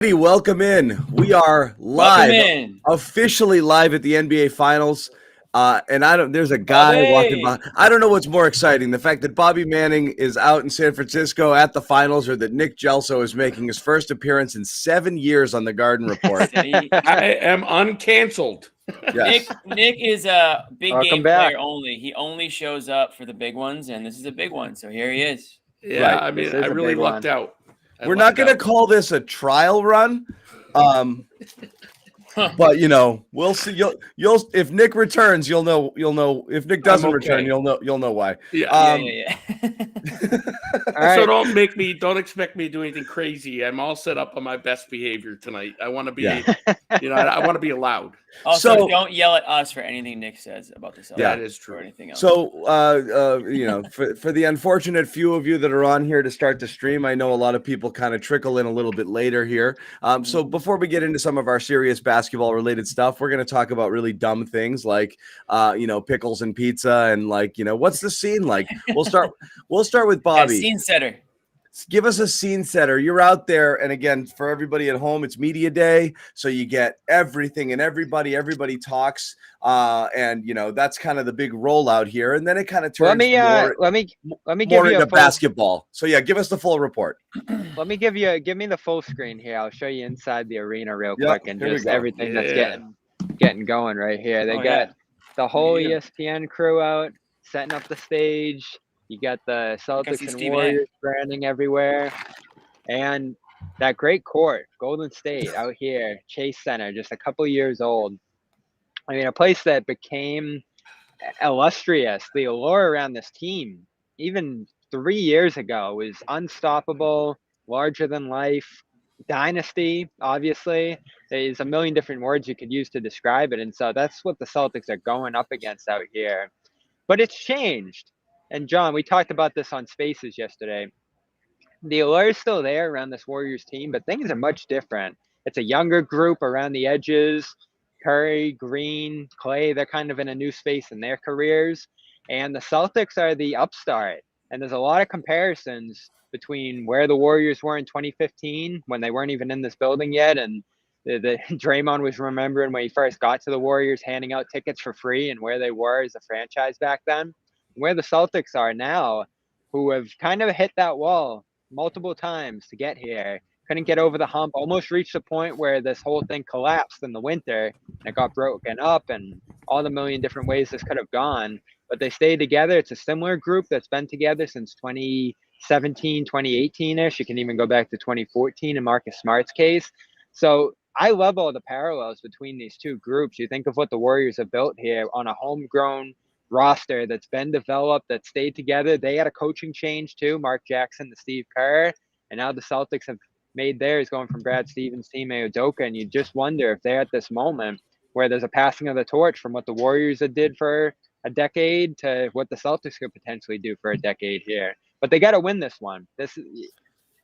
Welcome in. We are Welcome live, in. officially live at the NBA Finals. And there's a guy walking by. Bobby. I don't know what's more exciting, the fact that Bobby Manning is out in San Francisco at the finals, or that Nick Gelso is making his first appearance in 7 years on the Garden Report. See, I am uncanceled. Yes. Nick is a big Welcome game back. player only. He only shows up for the big ones, and this is a big one. So here he is. Yeah, Right. I mean, This is I a really big lucked one. out. We're not going to call this a trial run. But we'll see. You'll if Nick returns, you'll know. If Nick doesn't return, you'll know why. Yeah. Yeah. All right. So don't expect me to do anything crazy. I'm all set up on my best behavior tonight. I want to be, I want to be allowed. Also, So- don't yell at us for anything Nick says about the Celtics. That is true. Or anything else. So, for the unfortunate few of you that are on here to start the stream, I know a lot of people kind of trickle in a little bit later here. So before we get into some of our serious basketball related stuff, we're going to talk about really dumb things like, pickles and pizza and what's the scene like? We'll start with Bobby. Scene setter. Give us a scene setter. You're out there, and again, for everybody at home, it's media day, so you get everything and everybody talks, and that's kind of the big rollout here, and then it kind of turns Let me give more you into a full, basketball. So yeah, give us the full report. give me the full screen here. I'll show you inside the arena real Yep, quick and here we just go. everything that's Yeah. getting going right here. They Oh, got the whole Yeah. ESPN crew out setting up the stage. You got the see Celtics and Stephen A. Warriors branding everywhere, and that great court, Golden State out here, Chase Center, just a couple years old. I mean, a place that became illustrious. The allure around this team, even 3 years ago, was unstoppable, larger than life, dynasty. Obviously, there's a million different words you could use to describe it, and so that's what the Celtics are going up against out here. But it's changed. And John, we talked about this on Spaces yesterday. The allure is still there around this Warriors team, but things are much different. It's a younger group around the edges. Curry, Green, Clay, they're kind of in a new space in their careers. And the Celtics are the upstart. And there's a lot of comparisons between where the Warriors were in 2015 when they weren't even in this building yet. And the Draymond was remembering when he first got to the Warriors, handing out tickets for free, and where they were as a franchise back then. Where the Celtics are now, who have kind of hit that wall multiple times to get here, couldn't get over the hump, almost reached a point where this whole thing collapsed in the winter and it got broken up, and all the million different ways this could have gone. But they stayed together. It's a similar group that's been together since 2017, 2018-ish. You can even go back to 2014 in Marcus Smart's case. So I love all the parallels between these two groups. You think of what the Warriors have built here on a homegrown roster that's been developed, that stayed together. They had a coaching change too, Mark Jackson to Steve Kerr, and now the Celtics have made theirs, going from Brad Stevens to Ime Udoka, and you just wonder if they're at this moment where there's a passing of the torch from what the Warriors did for a decade to what the Celtics could potentially do for a decade here. But they got to win this one.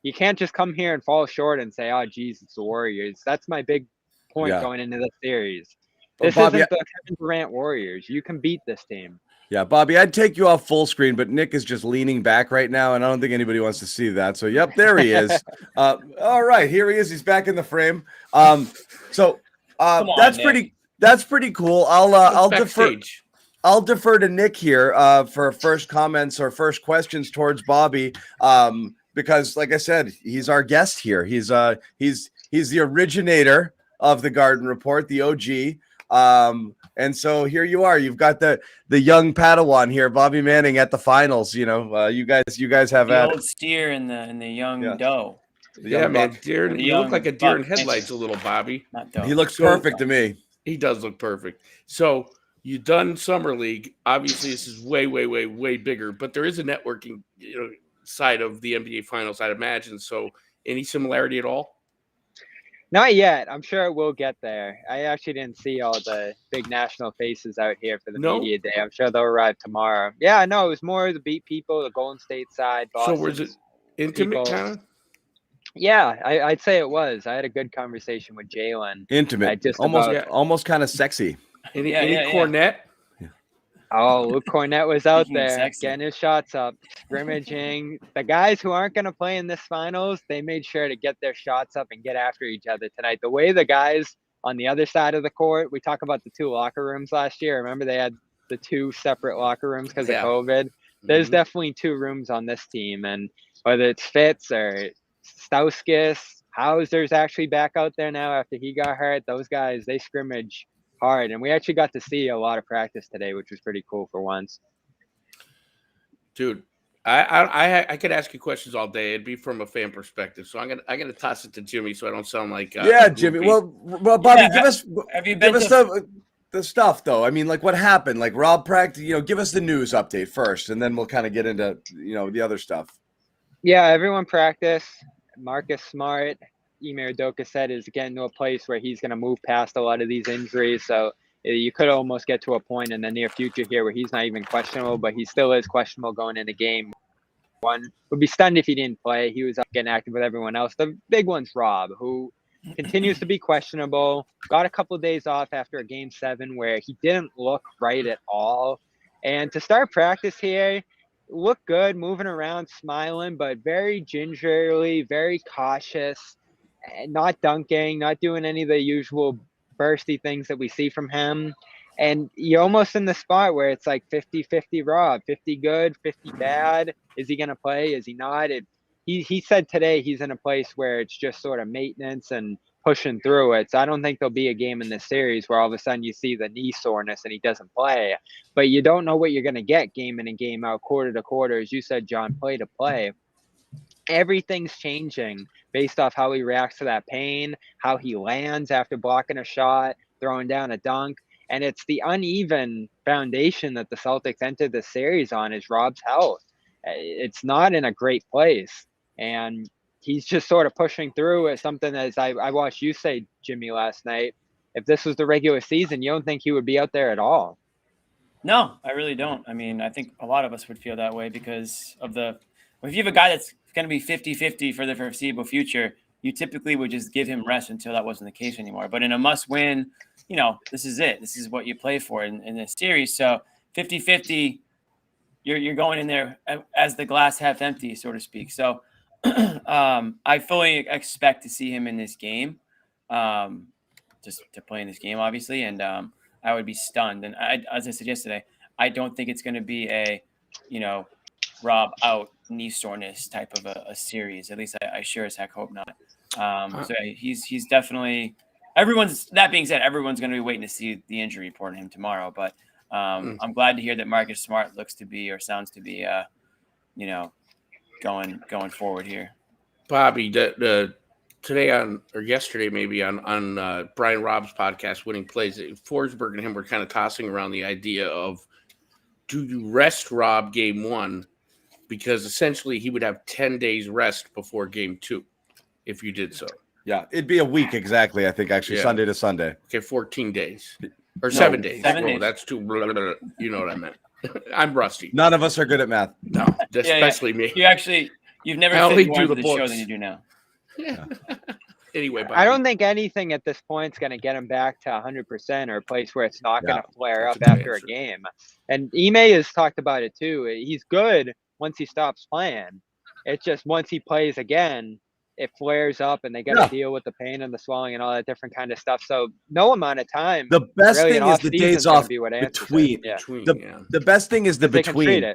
You can't just come here and fall short and say, "Oh, geez, it's the Warriors." That's my big point going into this series. This Bobby, isn't the Kevin Durant Warriors. You can beat this team. Yeah, Bobby, I'd take you off full screen, but Nick is just leaning back right now, and I don't think anybody wants to see that. So, yep, there he is. All right, here he is. He's back in the frame. That's Nick. pretty cool. I'll Backstage. defer to Nick here for first comments or first questions towards Bobby, because, like I said, he's our guest here. He's the originator of the Garden Report, the OG. And so here you are. You've got the young Padawan here, Bobby Manning, at the finals. You guys have The had old steer and the young doe. Yeah, man. Deer, The you look young like a deer in buck. headlights a little, Bobby. Not doe. He looks perfect to me. He does look perfect. So you done Summer League. Obviously, this is way, way, way, way bigger, but there is a networking side of the NBA Finals, I'd imagine. So any similarity at all? Not yet. I'm sure it will get there. I actually didn't see all the big national faces out here for the media day. I'm sure they'll arrive tomorrow. Yeah, no, it was more the beat people, the Golden State side. Boston. So was it intimate kind of? Yeah, I'd say it was. I had a good conversation with Jalen. Intimate, Just almost kind of sexy. Any Yeah. cornet? Oh, Luke Cornett was out Speaking of there sexy. getting his shots up, scrimmaging. The guys who aren't going to play in this finals, they made sure to get their shots up and get after each other tonight. The way the guys on the other side of the court, we talk about the 2 locker rooms last year. Remember they had the 2 separate locker rooms because of COVID? There's definitely 2 rooms on this team. And whether it's Fitz or Stauskas, Hauser's actually back out there now after he got hurt. Those guys, they scrimmage hard, and we actually got to see a lot of practice today, which was pretty cool for once. Dude, I could ask you questions all day. It'd be from a fan perspective, so I'm gonna toss it to Jimmy so I don't sound like Jimmy. Well, Bobby, Yeah, give us the stuff though. I mean, like what happened? Like Rob practice. Give us the news update first, and then we'll kind of get into the other stuff. Yeah, everyone practiced. Marcus Smart, Ime Udoka said, is getting to a place where he's going to move past a lot of these injuries. So you could almost get to a point in the near future here where he's not even questionable, but he still is questionable going into game 1. Would be stunned if he didn't play. He was up getting active with everyone else. The big one's Rob, who continues to be questionable. Got a couple of days off after a game 7 where he didn't look right at all. And to start practice here, looked good, moving around, smiling, but very gingerly, very cautious, not dunking, not doing any of the usual bursty things that we see from him. And you're almost in the spot where it's like 50-50 Rob, 50 good, 50 bad. Is he going to play? Is he not? He said today he's in a place where it's just sort of maintenance and pushing through it. So I don't think there'll be a game in this series where all of a sudden you see the knee soreness and he doesn't play. But you don't know what you're going to get game in and game out, quarter to quarter. As you said, John, play to play. Everything's changing based off how he reacts to that pain, how he lands after blocking a shot, throwing down a dunk. And it's the uneven foundation that the Celtics entered the series on is Rob's health. It's not in a great place. And he's just sort of pushing through as something as I watched you say, Jimmy, last night. If this was the regular season, you don't think he would be out there at all. No, I really don't. I mean, I think a lot of us would feel that way because of if you have a guy that's going to be 50-50 for the foreseeable future, you typically would just give him rest until that wasn't the case anymore. But in a must-win, this is it. This is what you play for in this series. So 50-50, you're going in there as the glass half empty, so to speak. So I fully expect to see him in this game, just to play in this game, obviously. And I would be stunned. And as I said yesterday, I don't think it's going to be a, Rob out knee soreness type of a series. At least I sure as heck hope not. So he's definitely that being said, everyone's going to be waiting to see the injury report on him tomorrow. But I'm glad to hear that Marcus Smart looks to be or sounds to be, going forward here. Bobby, today yesterday maybe on Brian Robb's podcast, Winning Plays, Forsberg and him were kind of tossing around the idea of, do you rest Rob game 1? Because essentially he would have 10 days rest before game 2 if you did so. Yeah, it'd be a week exactly, I think, actually, yeah. Sunday to Sunday. Okay, 14 days. Or 7 days. 7 days. That's too blah, blah, blah. You know what I meant. I'm rusty. None of us are good at math. No, especially me. You've never fit more into the show than you do now. Yeah. Anyway, Bobby. I don't think anything at this point is going to get him back to 100% or a place where it's not going to flare up after a game. And Ime has talked about it too. He's good once he stops playing. It's just once he plays again, it flares up and they got to deal with the pain and the swelling and all that different kind of stuff. So no amount of time. The best thing is the days off between. The best thing is the between.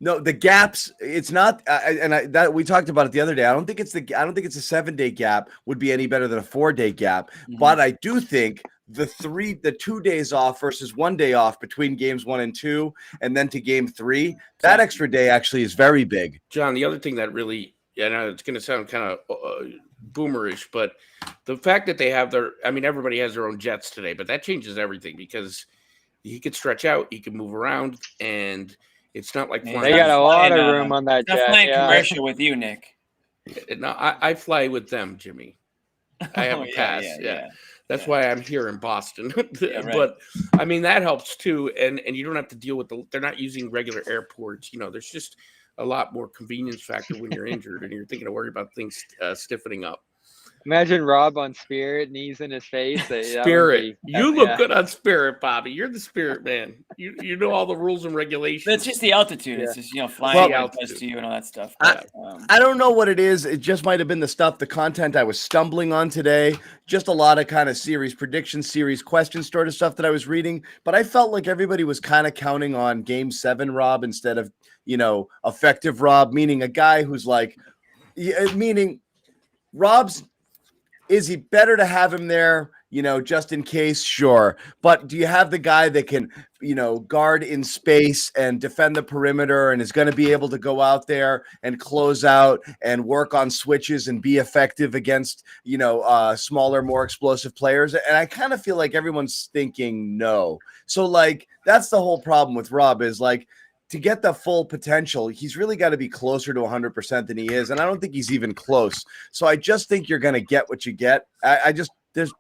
No, the gaps. It's not, that we talked about it the other day. I don't think it's a 7-day gap would be any better than a 4-day gap. Mm-hmm. But I do think the 2 days off versus 1 day off between games 1 and 2, and then to game 3, that extra day actually is very big. John, the other thing that really, it's going to sound kind of boomerish, but the fact that they have everybody has their own jets today, but that changes everything because he could stretch out, he can move around, and it's not like flying. They got a lot of room on that jet. Flying commercial with you, Nick. No, I fly with them, Jimmy. I have a pass. Yeah. That's why I'm here in Boston. Right. But that helps too, and you don't have to deal with they're not using regular airports. There's just a lot more convenience factor when you're injured and you're thinking to worry about things stiffening up. Imagine Rob on Spirit, knees in his face. That would Spirit. be, You look yeah. good on Spirit, Bobby. You're the Spirit man. You know all the rules and regulations. But it's just the altitude. Yeah. It's just, flying Well, what it altitude. does to you and all that stuff. I- But, I don't know what it is. It just might have been the content I was stumbling on today. Just a lot of kind of series predictions, series questions sort of stuff that I was reading. But I felt like everybody was kind of counting on Game 7 Rob instead of, effective Rob, meaning a guy who's like, meaning Rob's, is he better to have him there, just in case? Sure. But do you have the guy that can, guard in space and defend the perimeter and is going to be able to go out there and close out and work on switches and be effective against, smaller, more explosive players? And I kind of feel like everyone's thinking no. So, that's the whole problem with Rob is to get the full potential, he's really got to be closer to 100% than he is. And I don't think he's even close. So I just think you're going to get what you get. There's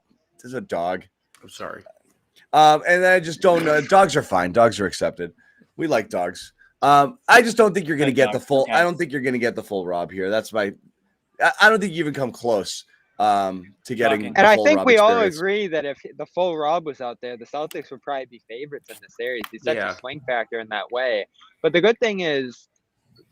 a dog. I'm sorry. And I just don't know. Dogs are fine. Dogs are accepted. We like dogs. I just don't think you're going to get the full. Okay. I don't think you're going to get the full Rob here. I don't think you even come close to getting. And I full think Rob we all experience. agree that if the full Rob was out there, the Celtics would probably be favorites in the series. He's such a swing factor in that way. But the good thing is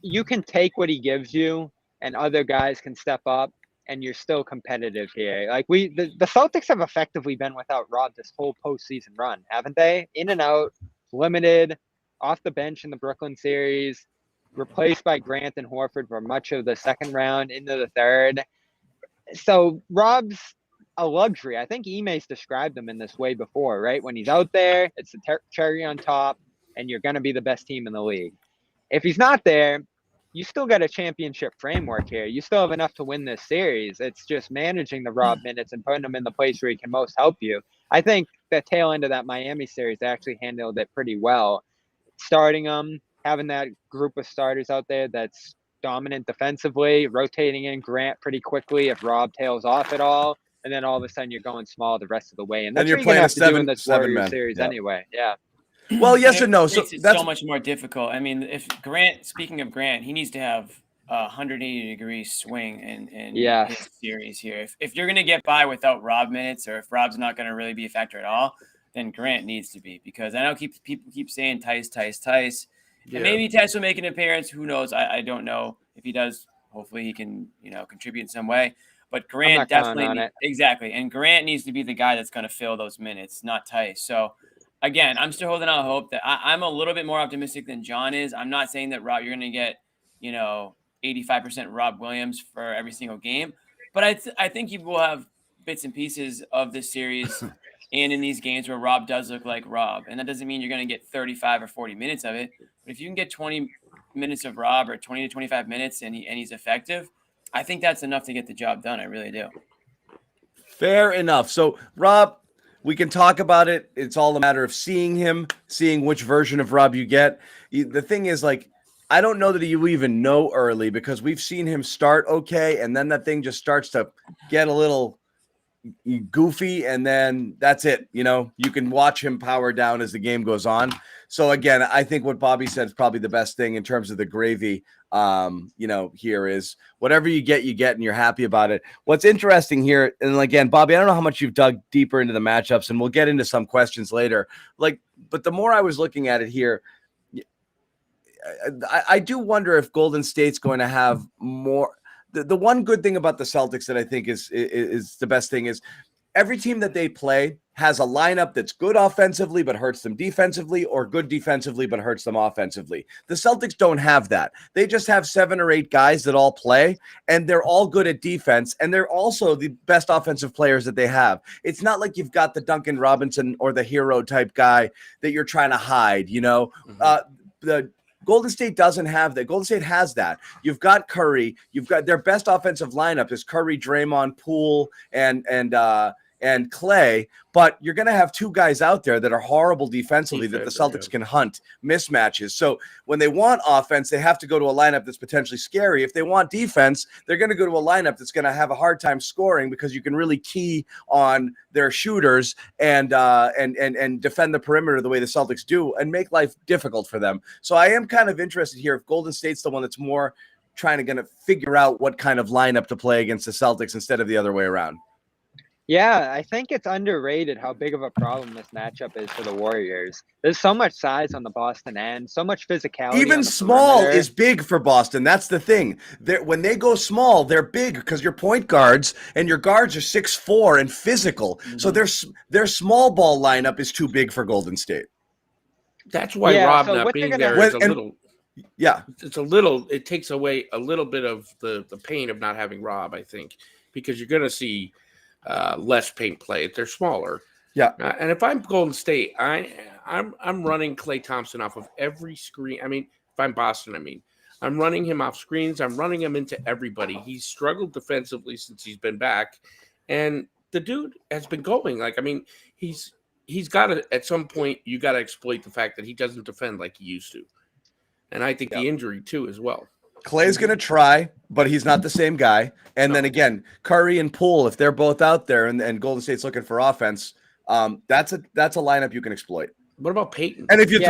you can take what he gives you and other guys can step up and you're still competitive here. The Celtics have effectively been without Rob this whole postseason run, haven't they? In and out, limited, off the bench in the Brooklyn series, replaced by Grant and Horford for much of the second round into the third. So Rob's a luxury. I think Ime's described him in this way before, right? When he's out there, it's the cherry on top, and you're going to be the best team in the league. If he's not there, you still got a championship framework here. You still have enough to win this series. It's just managing the Rob minutes and putting him in the place where he can most help you. I think the tail end of that Miami series actually handled it pretty well. Starting him, having that group of starters out there that's dominant defensively, rotating in Grant pretty quickly if Rob tails off at all, and then all of a sudden you're going small the rest of the way. And that's you're what you're going to playing have to do in this Warrior seven-man. series Yep. anyway. Yeah. Well, yes and no. It So makes it that's so much more difficult. I mean, speaking of Grant, he needs to have a 180-degree swing in his series here. If you're going to get by without Rob minutes, or if Rob's not going to really be a factor at all, then Grant needs to be, because I know people keep saying Tice. Yeah. And maybe Tice will make an appearance. Who knows? I don't know. If he does, hopefully he can contribute in some way. But Grant definitely exactly, and Grant needs to be the guy that's going to fill those minutes, not Tice. So again, I'm still holding out hope that I'm a little bit more optimistic than John is. I'm not saying that Rob, you're going to get 85% Rob Williams for every single game, but I think you will have bits and pieces of this series and in these games where Rob does look like Rob, and that doesn't mean you're going to get 35 or 40 minutes of it. But if you can get 20 minutes of Rob, or 20 to 25 minutes, and he's effective, I think that's enough to get the job done. I really do. Fair enough. So, Rob, we can talk about it. It's all a matter of seeing which version of Rob you get. The thing is, I don't know that you even know early, because we've seen him start okay, and then that thing just starts to get a little goofy, and then that's it. You can watch him power down as the game goes on. So again, I think what Bobby said is probably the best thing in terms of the gravy. Here is whatever you get, and you're happy about it. What's interesting here, and again, Bobby, I don't know how much you've dug deeper into the matchups, and we'll get into some questions later. But the more I was looking at it here, I do wonder if Golden State's going to have more. The one good thing about the Celtics that I think is the best thing is every team that they play has a lineup that's good offensively but hurts them defensively, or good defensively but hurts them offensively. The Celtics don't have that. They just have 7 or 8 guys that all play, and they're all good at defense, and they're also the best offensive players that they have. It's not like you've got the Duncan Robinson or the hero type guy that you're trying to hide, The Golden State doesn't have that. Golden State has that. You've got Curry. You've got their best offensive lineup is Curry, Draymond, Poole, and Clay. But you're going to have 2 guys out there that are horrible defensively that the Celtics can hunt mismatches. So when they want offense, they have to go to a lineup that's potentially scary. If they want defense, they're going to go to a lineup that's going to have a hard time scoring, because you can really key on their shooters and defend the perimeter the way the Celtics do and make life difficult for them. So I am kind of interested here if Golden State's the one that's more trying to figure out what kind of lineup to play against the Celtics instead of the other way around. Yeah, I think it's underrated how big of a problem this matchup is for the Warriors. There's so much size on the Boston end, so much physicality. Even small is big for Boston. That's the thing. When they go small, they're big because your point guards and your guards are 6'4" and physical. Mm-hmm. So their small ball lineup is too big for Golden State. That's why Rob not being there is a little. Yeah, it takes away a little bit of the pain of not having Rob, I think, because you're going to see less paint play. They're smaller. Yeah. And if I'm Golden State, I'm running Klay Thompson off of every screen. I mean, if I'm Boston, I'm running him off screens. I'm running him into everybody. He's struggled defensively since he's been back. And the dude has been going. He's got to, at some point, you got to exploit the fact that he doesn't defend like he used to. And I think the injury, too, as well. Clay's going to try, but he's not the same guy. And then again, Curry and Poole, if they're both out there and Golden State's looking for offense, that's a lineup you can exploit. What about Peyton? And if you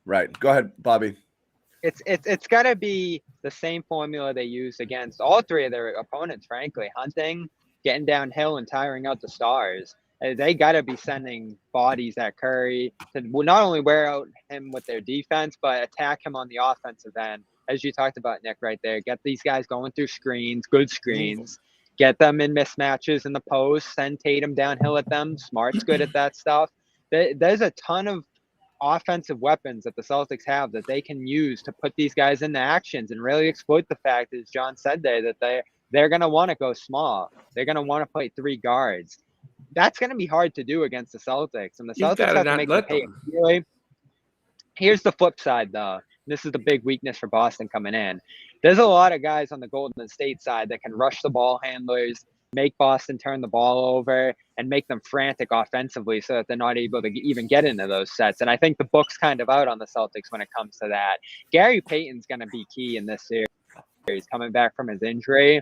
right. Go ahead, Bobby. It's got to be the same formula they used against all three of their opponents, frankly. Hunting, getting downhill, and tiring out the stars. They got to be sending bodies at Curry to not only wear out him with their defense, but attack him on the offensive end. As you talked about, Nick, right there. Get these guys going through screens, good screens. Get them in mismatches in the post. Send Tatum downhill at them. Smart's good at that stuff. There's a ton of offensive weapons that the Celtics have that they can use to put these guys into actions and really exploit the fact, as John said there, that they're going to want to go small. They're going to want to play three guards. That's going to be hard to do against the Celtics. And the Celtics have to make them pay. Really. Here's the flip side, though. This is the big weakness for Boston coming in. There's a lot of guys on the Golden State side that can rush the ball handlers, make Boston turn the ball over, and make them frantic offensively so that they're not able to even get into those sets. And I think the book's kind of out on the Celtics when it comes to that. Gary Payton's going to be key in this series, coming back from his injury.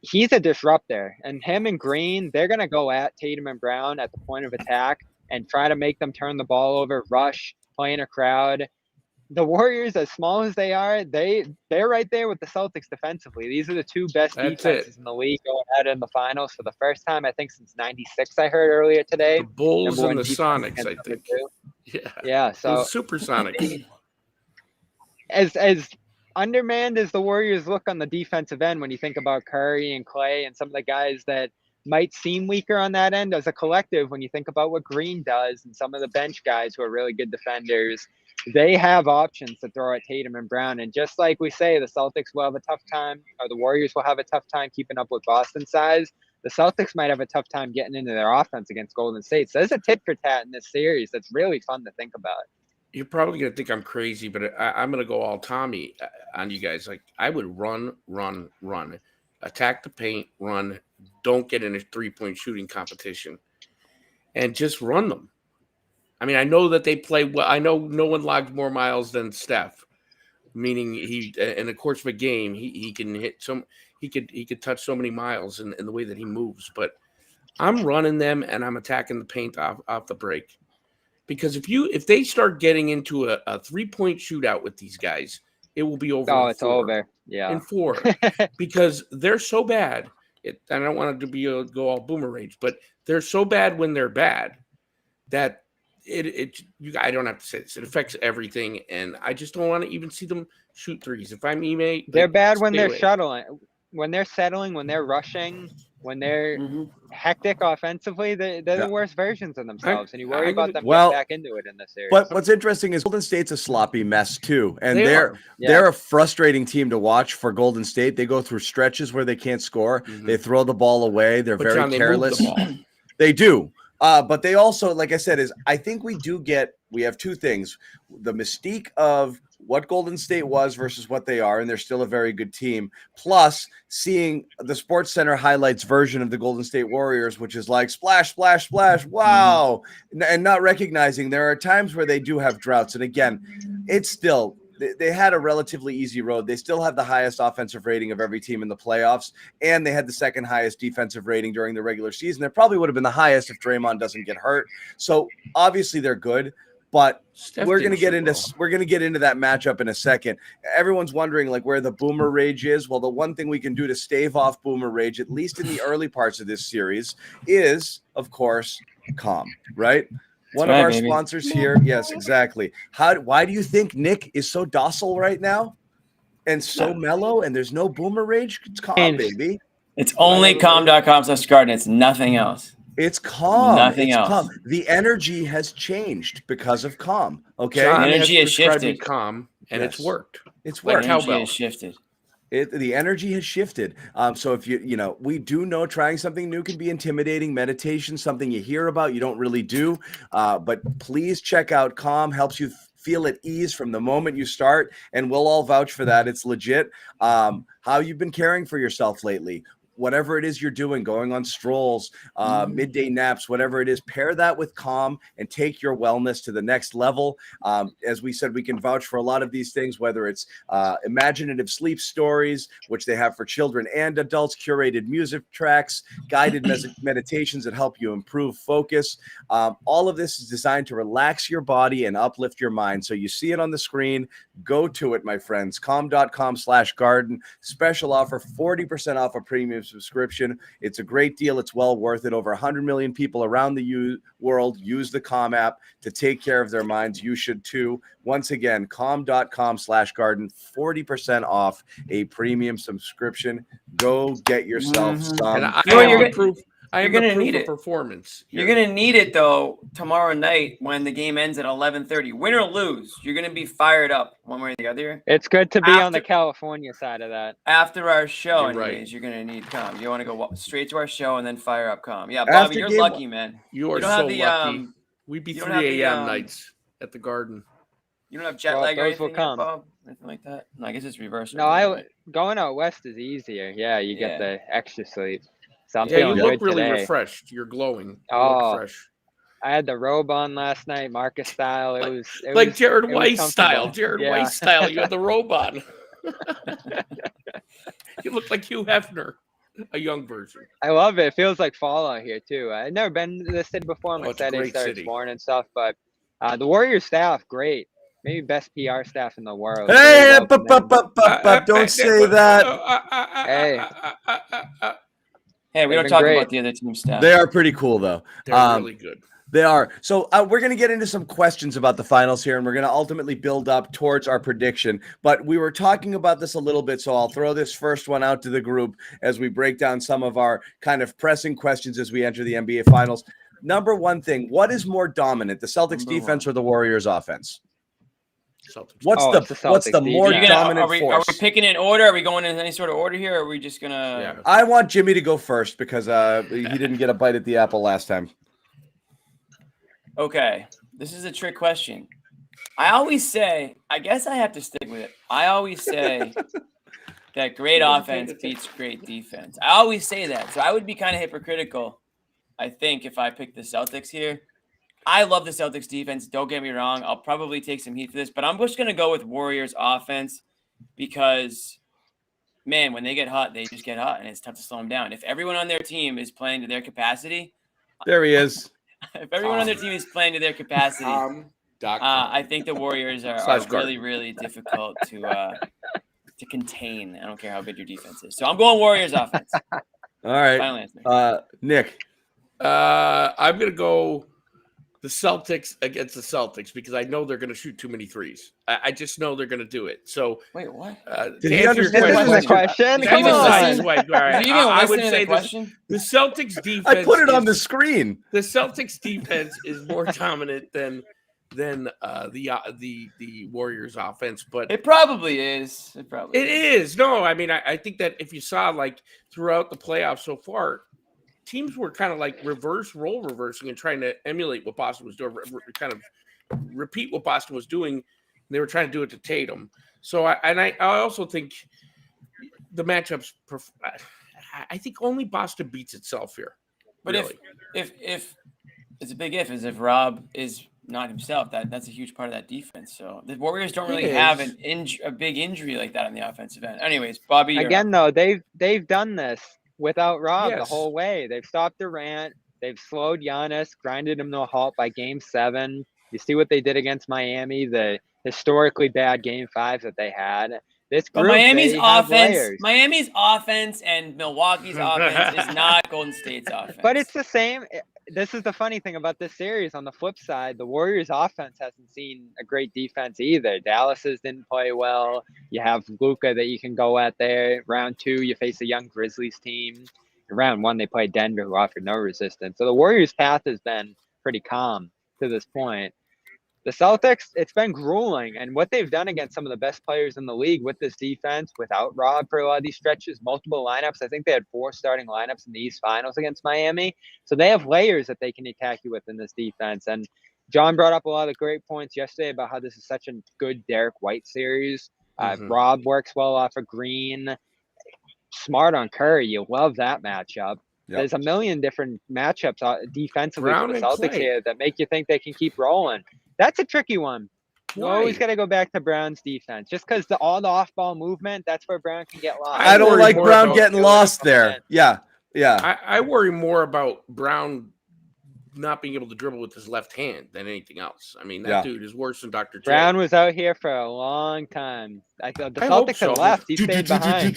He's a disruptor, and him and Green, they're going to go at Tatum and Brown at the point of attack and try to make them turn the ball over, rush, play in a crowd. The Warriors, as small as they are, they're right there with the Celtics defensively. These are the two best defenses in the league going out in the finals for the first time, I think, since '96. I heard earlier today. The Bulls and the Sonics, I think. Yeah. So Supersonics. As undermanned as the Warriors look on the defensive end, when you think about Curry and Klay and some of the guys that might seem weaker on that end, as a collective, when you think about what Green does and some of the bench guys who are really good defenders, they have options to throw at Tatum and Brown. And just like we say, the Celtics will have a tough time, or the Warriors will have a tough time keeping up with Boston's size. The Celtics might have a tough time getting into their offense against Golden State. So there's a tit for tat in this series that's really fun to think about. You're probably going to think I'm crazy, but I'm going to go all Tommy on you guys. Like, I would run, attack the paint, run, don't get in a three-point shooting competition, and just run them. I mean, I know that they play well. I know no one logged more miles than Steph, meaning he, in the course of a game, he can hit he could touch so many miles in the way that he moves. But I'm running them and I'm attacking the paint off the break. Because if they start getting into a 3-point shootout with these guys, it will be over. Oh, it's over. Yeah. In 4. Because they're so bad. I don't want it to go all boomer rage, but they're so bad when they're bad that I don't have to say this. It affects everything, and I just don't want to even see them shoot threes. If I'm Ime, they're bad when they're shuttling. When they're settling, when they're rushing, when they're hectic offensively, they're the worst versions of themselves, and you worry about them getting back into it in this series. But what's interesting is Golden State's a sloppy mess too, and they're a frustrating team to watch for Golden State. They go through stretches where they can't score. They throw the ball away. They're very careless. They do. But they also, like I said, I think we have two things. The mystique of what Golden State was versus what they are, and they're still a very good team, plus seeing the Sports Center highlights version of the Golden State Warriors, which is like splash, splash, splash, wow, and not recognizing there are times where they do have droughts. And again, it's still – they had a relatively easy road. They still have the highest offensive rating of every team in the playoffs, and they had the second highest defensive rating during the regular season. There probably would have been the highest if Draymond doesn't get hurt. So obviously they're good, But Steph we're didn't gonna get shoot into well. we're gonna get into that matchup in a second. Everyone's wondering like where the boomer rage is. Well, the one thing we can do to stave off boomer rage, at least in the early parts of this series, is of course calm, right? One of right, our baby. sponsors here. Yes, exactly. Why do you think Nick is so docile right now and so mellow and there's no boomer rage? It's calm, baby. It's only calm.com/garden. It's nothing else. It's calm. Nothing It's else. calm. The energy has changed because of calm. Okay. John The has energy has prescribed me shifted. calm, and it's Yes. worked. It's The worked. energy cowbell. has shifted. The energy has shifted. So if we do know trying something new can be intimidating. Meditation, something you hear about, you don't really do. But please check out Calm. Helps you feel at ease from the moment you start, and we'll all vouch for that. It's legit. How you've been caring for yourself lately. Whatever it is you're doing, going on strolls, midday naps, whatever it is, pair that with Calm and take your wellness to the next level. As we said, we can vouch for a lot of these things, whether it's imaginative sleep stories, which they have for children and adults, curated music tracks, guided meditations that help you improve focus. All of this is designed to relax your body and uplift your mind. So you see it on the screen. Go to it, my friends. Calm.com/garden. Special offer, 40% off a premium subscription. It's a great deal. It's well worth it. Over 100 million people around the world use the Calm app to take care of their minds. You should too. Once again, calm.com/garden, 40% off a premium subscription. Go get yourself some. And I You know what, am you're the proof. I am you're the gonna proof need of it. performance. You're here. gonna need it though tomorrow night when the game ends at 11:30. Win or lose, you're gonna be fired up one way or the other. It's good to be on the After- California side of that. After our show, You're anyways, right. you're gonna need Calm. You want to go straight to our show and then fire up Calm. Yeah, After Bobby, you're game lucky, man. You are don't so have the, lucky. We'd be you don't have 3 the, a.m. nights at the Garden. You don't have jet Well, lag or those will anything, yet, come. Bob? Anything like that? No, I guess it's reverse. No, going out west is easier. Yeah, you Yeah. get the extra sleep. So I'm Yeah, you feeling look good really today. refreshed. You're glowing. You Oh, look fresh. I had the robe on last night, Marcus style. It Like was Jared it was Weiss style. comfortable. Jared Yeah. Weiss style. You had the robe on. You look like Hugh Hefner, a young version. I love it. It feels like fall out here too. I've never been to this city before. My it's a Saturday great starts city. born and stuff, but the Warriors staff, great. Maybe best PR staff in the world. Hey, Really welcoming. don't say that. Hey. Hey, we They've don't been talk great. about the other team staff. They are pretty cool, though. They're really good. They are. So we're going to get into some questions about the finals here, and we're going to ultimately build up towards our prediction. But we were talking about this a little bit, so I'll throw this first one out to the group as we break down some of our kind of pressing questions as we enter the NBA finals. Number one thing, what is more dominant, the Celtics defense or the Warriors offense? Celtics. What's it's the what's the Celtics more defense. dominant are we force? picking in order? Are we going in any sort of order here? Or are we just gonna? Yeah. I want Jimmy to go first because he didn't get a bite at the apple last time. Okay, this is a trick question. I always say, I guess I have to stick with it. I always say that great offense beats great defense. I always say that. So I would be kind of hypocritical, I think, if I picked the Celtics here. I love the Celtics defense. Don't get me wrong. I'll probably take some heat for this, but I'm just going to go with Warriors offense because, man, when they get hot, they just get hot, and it's tough to slow them down. If everyone on their team is playing to their capacity, There he is. if everyone on their team is playing to their capacity, I think the Warriors are really, really difficult to contain. I don't care how good your defense is. So I'm going Warriors offense. All right. Final answer. Nick. I'm going to go the Celtics against the Celtics because I know they're going to shoot too many threes. I just know they're going to do it. So Wait, what? Did he to answer understand your the This is a question. Did Come you even on. listen? I Did you even I listen would to say the question? the Celtics defense. I put it on the is- screen. The Celtics defense is more dominant than the Warriors offense, but It probably is. it is. No, I mean, I think that if you saw like throughout the playoffs so far, teams were kind of like reversing and trying to emulate what Boston was doing, kind of repeat what Boston was doing. They were trying to do it to Tatum. So I also think the matchups. I think only Boston beats itself here. But really. if it's a big if if Rob is not himself, that's a huge part of that defense. So the Warriors don't really have a big injury like that on the offensive end. Anyways, Bobby. Again, though, they've done this without Rob the Yes. whole way. They've stopped Durant. They've slowed Giannis, grinded him to a halt by Game 7. You see what they did against Miami, the historically bad game 5s that they had. This But group, Miami's they have offense, layers. Miami's offense and Milwaukee's offense is not Golden State's offense. But it's the same. This is the funny thing about this series. On the flip side, the Warriors' offense hasn't seen a great defense either. Dallas's didn't play well. You have Luka that you can go at there. Round 2, you face a young Grizzlies team. In round 1, they played Denver, who offered no resistance. So the Warriors' path has been pretty calm to this point. The Celtics, it's been grueling, and what they've done against some of the best players in the league with this defense, without Rob for a lot of these stretches, multiple lineups. I think they had 4 starting lineups in the East Finals against Miami. So they have layers that they can attack you with in this defense. And John brought up a lot of great points yesterday about how this is such a good Derek White series. Rob works well off of Green. Smart on Curry. You love that matchup. Yep. There's a million different matchups defensively for the Celtics here that make you think they can keep rolling. That's a tricky one. You always got to go back to Brown's defense. Just because all the off-ball movement, that's where Brown can get lost. I don't like Brown getting lost there. Yeah. I worry more about Brown not being able to dribble with his left hand than anything else. I mean, that dude is worse than Dr. J. Brown was out here for a long time. The Celtics had left. He stayed behind.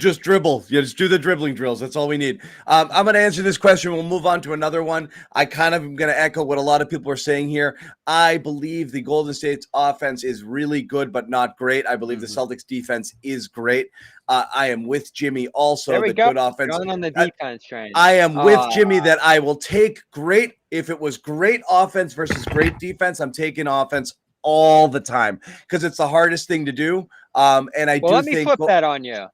Just dribble. Yeah, just do the dribbling drills. That's all we need. I'm going to answer this question. We'll move on to another one. I kind of am going to echo what a lot of people are saying here. I believe the Golden State's offense is really good, but not great. I believe the Celtics defense is great. I am with Jimmy also. There we go. Good offense. Going on the defense train. I am with Jimmy that I will take great. If it was great offense versus great defense, I'm taking offense all the time because it's the hardest thing to do. And I do let think. Me flip that on you.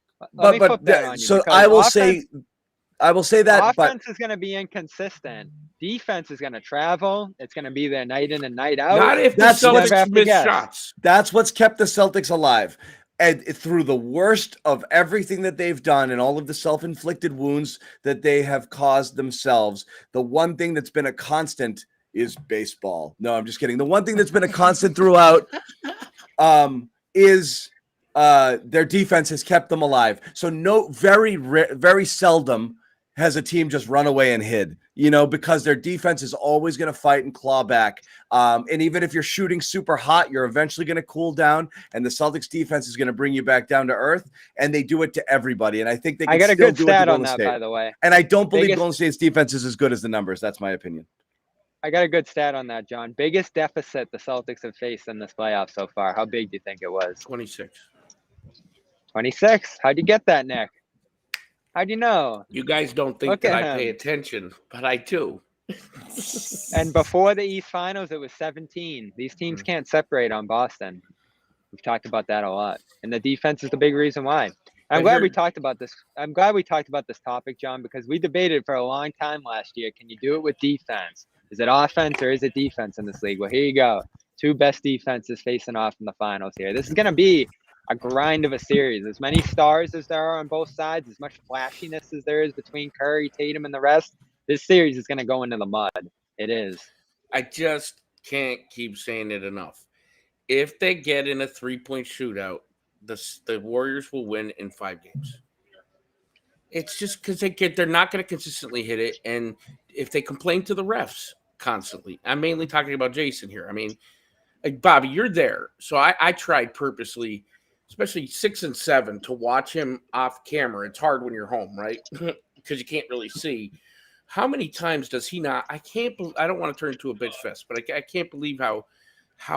So I will say that offense is going to be inconsistent. Defense is going to travel. It's going to be there night in and night out. Not if the Celtics miss shots. That's what's kept the Celtics alive. And through the worst of everything that they've done and all of the self-inflicted wounds that they have caused themselves, the one thing that's been a constant is baseball. No, I'm just kidding. The one thing that's been a constant throughout is their defense has kept them alive. So very seldom has a team just run away and hid, because their defense is always going to fight and claw back. And even if you're shooting super hot, you're eventually going to cool down, and the Celtics defense is going to bring you back down to earth, and they do it to everybody. And I think they can still do it to Golden State. I got a good stat on that, by the way. And I don't believe Golden State's defense is as good as the numbers. That's my opinion. I got a good stat on that, John. Biggest deficit the Celtics have faced in this playoff so far. How big do you think it was? 26. 26. How'd you get that, Nick? How'd you know? You guys don't think that I pay attention, but I do. And before the East Finals, it was 17. These teams can't separate on Boston. We've talked about that a lot. And the defense is the big reason why. I'm glad we talked about this. I'm glad we talked about this topic, John, because we debated for a long time last year. Can you do it with defense? Is it offense or is it defense in this league? Well, here you go. 2 best defenses facing off in the finals here. This is going to be a grind of a series. As many stars as there are on both sides, as much flashiness as there is between Curry, Tatum, and the rest, this series is going to go into the mud. It is. I just can't keep saying it enough. If they get in a 3-point shootout, the Warriors will win in 5 games. It's just because they're not going to consistently hit it. And if they complain to the refs constantly, I'm mainly talking about Jason here. I mean, like, Bobby, you're there. So I tried purposely, especially 6 and 7, to watch him off camera. It's hard when you're home, right? Because you can't really see. How many times does he not? I don't want to turn into a bitch fest, but I can't believe how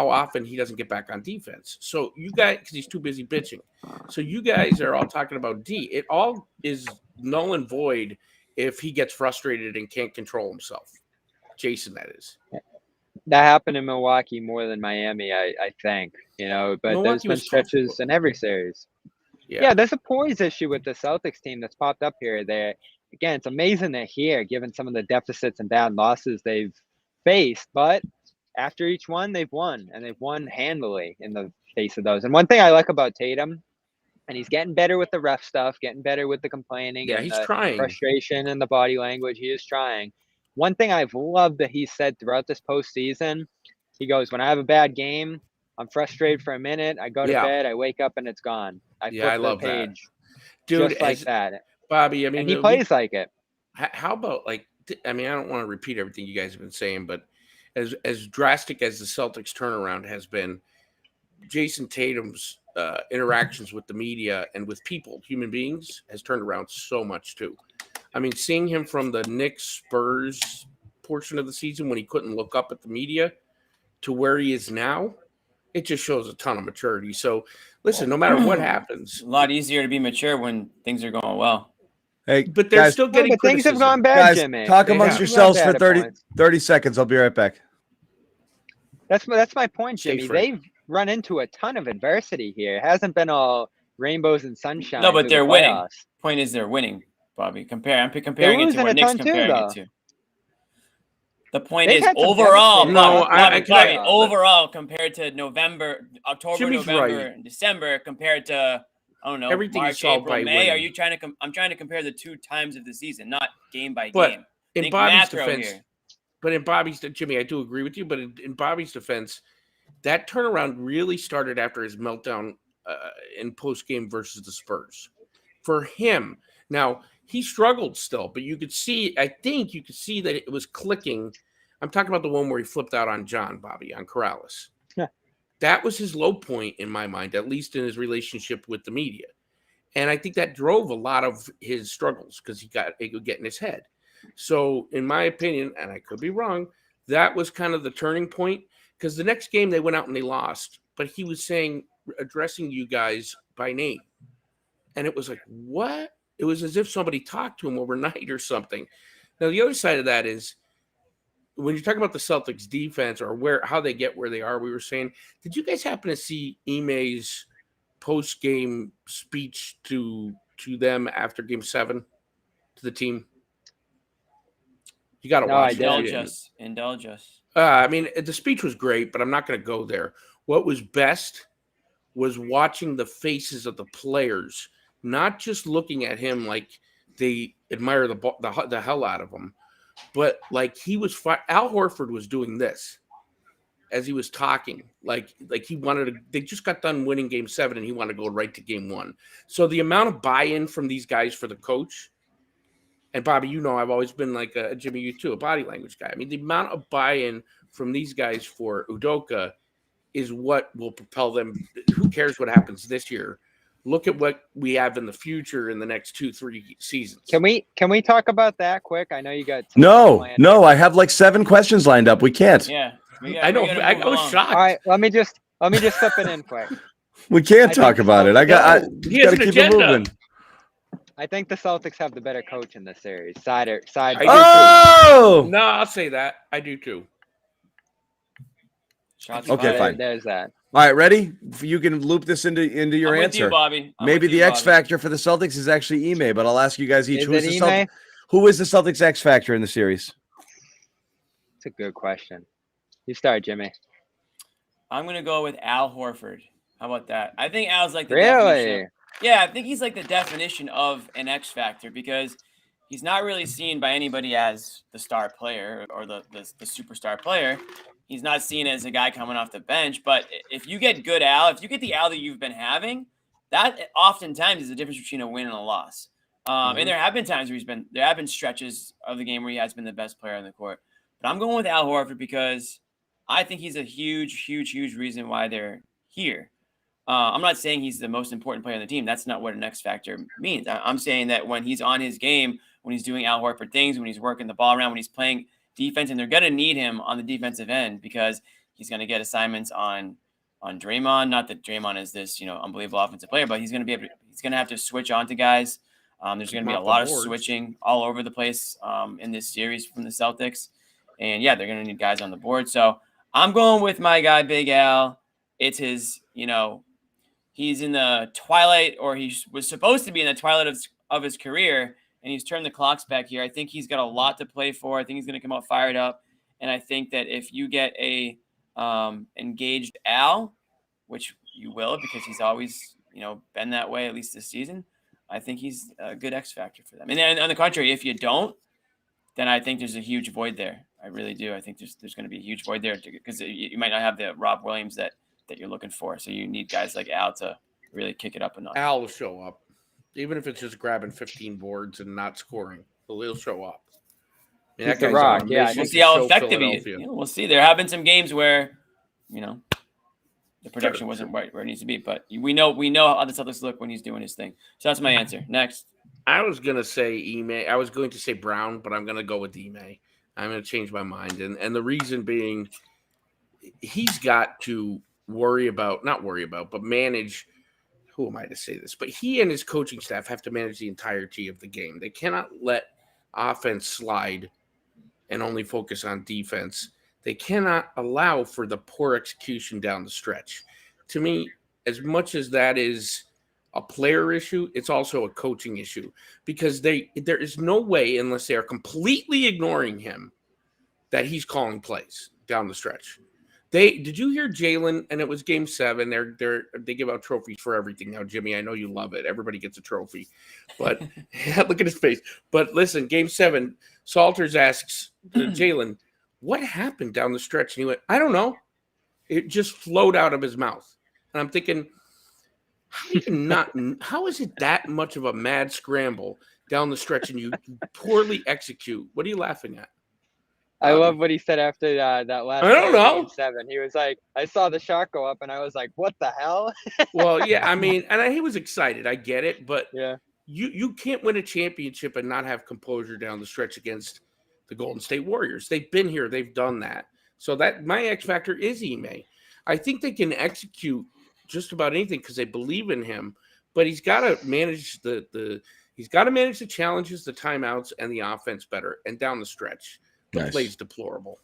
often he doesn't get back on defense. So you guys, because he's too busy bitching. So you guys are all talking about D. It all is null and void if he gets frustrated and can't control himself. Jason, that is. That happened in Milwaukee more than Miami, I think. But Milwaukee, there's been stretches in every series. Yeah, there's a poise issue with the Celtics team that's popped up here. Again, it's amazing they're here, given some of the deficits and bad losses they've faced. But after each one, they've won, and they've won handily in the face of those. And one thing I like about Tatum, and he's getting better with the ref stuff, getting better with the complaining, and he's trying. Frustration and the body language. He is trying. One thing I've loved that he said throughout this postseason, he goes, when I have a bad game, I'm frustrated for a minute. I go to bed, I wake up, and it's gone. I love the page, dude, just like that. Bobby, I mean, and he plays like it. How about, I don't want to repeat everything you guys have been saying, but as drastic as the Celtics turnaround has been, Jason Tatum's interactions with the media and with people, human beings, has turned around so much too. I mean, seeing him from the Knicks Spurs portion of the season when he couldn't look up at the media to where he is now, it just shows a ton of maturity. So listen, no matter what happens, It's a lot easier to be mature when things are going well. Hey, but they're guys, still No, getting but things have criticism. gone bad, guys, Jimmy. talk They amongst have. yourselves for Bad at 30, points. 30 seconds. I'll be right back. That's my point, Stay Jimmy. free. They've run into a ton of adversity here. It hasn't been all rainbows and sunshine. No, but through the they're winning. playoffs. Point is they're winning, Bobby. I'm comparing it to losing what a Nick's ton too, comparing though. it to. The point They've is had some overall, devastating No, Bobby, I can- Bobby, playoffs. overall compared to November, October, Jimmy's November, right. and December compared to I don't know Everything is March, solved April, by May. Are winning. you trying to? I'm trying to compare the 2 times of the season, not game by But game. in Think Bobby's macro defense, here. but in Bobby's, Jimmy, I do agree with you. But in Bobby's defense, that turnaround really started after his meltdown in post game versus the Spurs. For him, now he struggled still, but you could see. I think you could see that it was clicking. I'm talking about the one where he flipped out on John, Bobby, on Corrales. Yeah. That was his low point in my mind, at least in his relationship with the media. And I think that drove a lot of his struggles because it would get in his head. So, in my opinion, and I could be wrong, that was kind of the turning point because the next game they went out and they lost, but he was addressing you guys by name. And it was like, what? It was as if somebody talked to him overnight or something. Now, the other side of that is when you're talking about the Celtics defense or how they get where they are, we were saying, did you guys happen to see Ime's post-game speech to them after Game 7 to the team? You got to No, watch I it. didn't. Indulge us. I mean, the speech was great, but I'm not going to go there. What was best was watching the faces of the players, not just looking at him like they admire the hell out of him, but like Al Horford was doing this as he was talking, like he wanted to. They just got done winning Game 7, and he wanted to go right to Game 1. So the amount of buy-in from these guys for the coach, and Bobby, you know, I've always been like Jimmy, you too, a body language guy. I mean, the amount of buy-in from these guys for Udoka is what will propel them. Who cares what happens this year? Look at what we have in the future in the next 2-3 seasons. Can we talk about that quick? I know you got No, I have like 7 questions lined up. We can't. Yeah, I know. I was shocked. All right, let me just slip it in quick. We can't I talk think about it. I got he has to an keep agenda. it moving. I think the Celtics have the better coach in this series. Side. I do Oh, No, I'll say that. I do too. Shots Okay, fired. fine. There's that. all right, ready? You can loop this into your I'm with answer. you, Bobby. I'm Maybe with the you, X Bobby. factor for the Celtics is actually Ime, but I'll ask you guys each: Is it Ime? who is the Celtics X factor in the series? It's a good question. You start, Jimmy. I'm gonna go with Al Horford. How about that? I think Al's like the Really? definition. Yeah, I think he's like the definition of an X factor because he's not really seen by anybody as the star player or the superstar player. He's not seen as a guy coming off the bench. But if you get good Al, if you get the Al that you've been having, that oftentimes is the difference between a win and a loss. And there have been times where there have been stretches of the game where he has been the best player on the court. But I'm going with Al Horford because I think he's a huge, huge, huge reason why they're here. I'm not saying he's the most important player on the team. That's not what an X factor means. I'm saying that when he's on his game, when he's doing Al Horford things, when he's working the ball around, when he's playing defense, and they're going to need him on the defensive end because he's going to get assignments on Draymond. Not that Draymond is this, unbelievable offensive player, but he's going to have to switch on to guys. There's going to be a lot of switching all over the place in this series from the Celtics. And yeah, they're going to need guys on the board. So I'm going with my guy, Big Al. It's his, he's in the twilight, or he was supposed to be in the twilight of his career, and he's turned the clocks back here. I think he's got a lot to play for. I think he's going to come out fired up. And I think that if you get a engaged Al, which you will because he's always, been that way, at least this season, I think he's a good X factor for them. And then on the contrary, if you don't, then I think there's a huge void there. I really do. I think there's going to be a huge void there because you might not have the Rob Williams that you're looking for. So you need guys like Al to really kick it up a notch. Al will show up, even if it's just grabbing 15 boards and not scoring. He'll show up. mean, He's that the guy's rock, on a yeah. mission We'll to see how show effective he is. Philadelphia. We'll see. There have been some games where, the production wasn't right where it needs to be, but we know how the Celtics look when he's doing his thing. So that's my answer. Next. I was going to say Ime. I was going to say Brown, but I'm going to go with Ime. I'm going to change my mind. And the reason being, he's got to but manage. Who am I to say this? But he and his coaching staff have to manage the entirety of the game. They cannot let offense slide and only focus on defense. They cannot allow for the poor execution down the stretch. To me, as much as that is a player issue, it's also a coaching issue because there is no way, unless they are completely ignoring him, that he's calling plays down the stretch. Did you hear Jalen? And it was Game 7. They give out trophies for everything now, Jimmy. I know you love it. Everybody gets a trophy, but look at his face. But listen, Game 7, Salters asks Jalen, "What happened down the stretch?" And he went, "I don't know. It just flowed out of his mouth." And I'm thinking, how is it that much of a mad scramble down the stretch and you poorly execute? What are you laughing at? I love what he said after that last I don't know. Game 7. He was like, I saw the shot go up, and I was like, what the hell? Well, yeah, I mean, and he was excited. I get it, but Yeah. you can't win a championship and not have composure down the stretch against the Golden State Warriors. They've been here. They've done that. So that my X factor is Ime. I think they can execute just about anything because they believe in him, but he's got to manage the challenges, the timeouts, and the offense better. And down the stretch, the play's deplorable.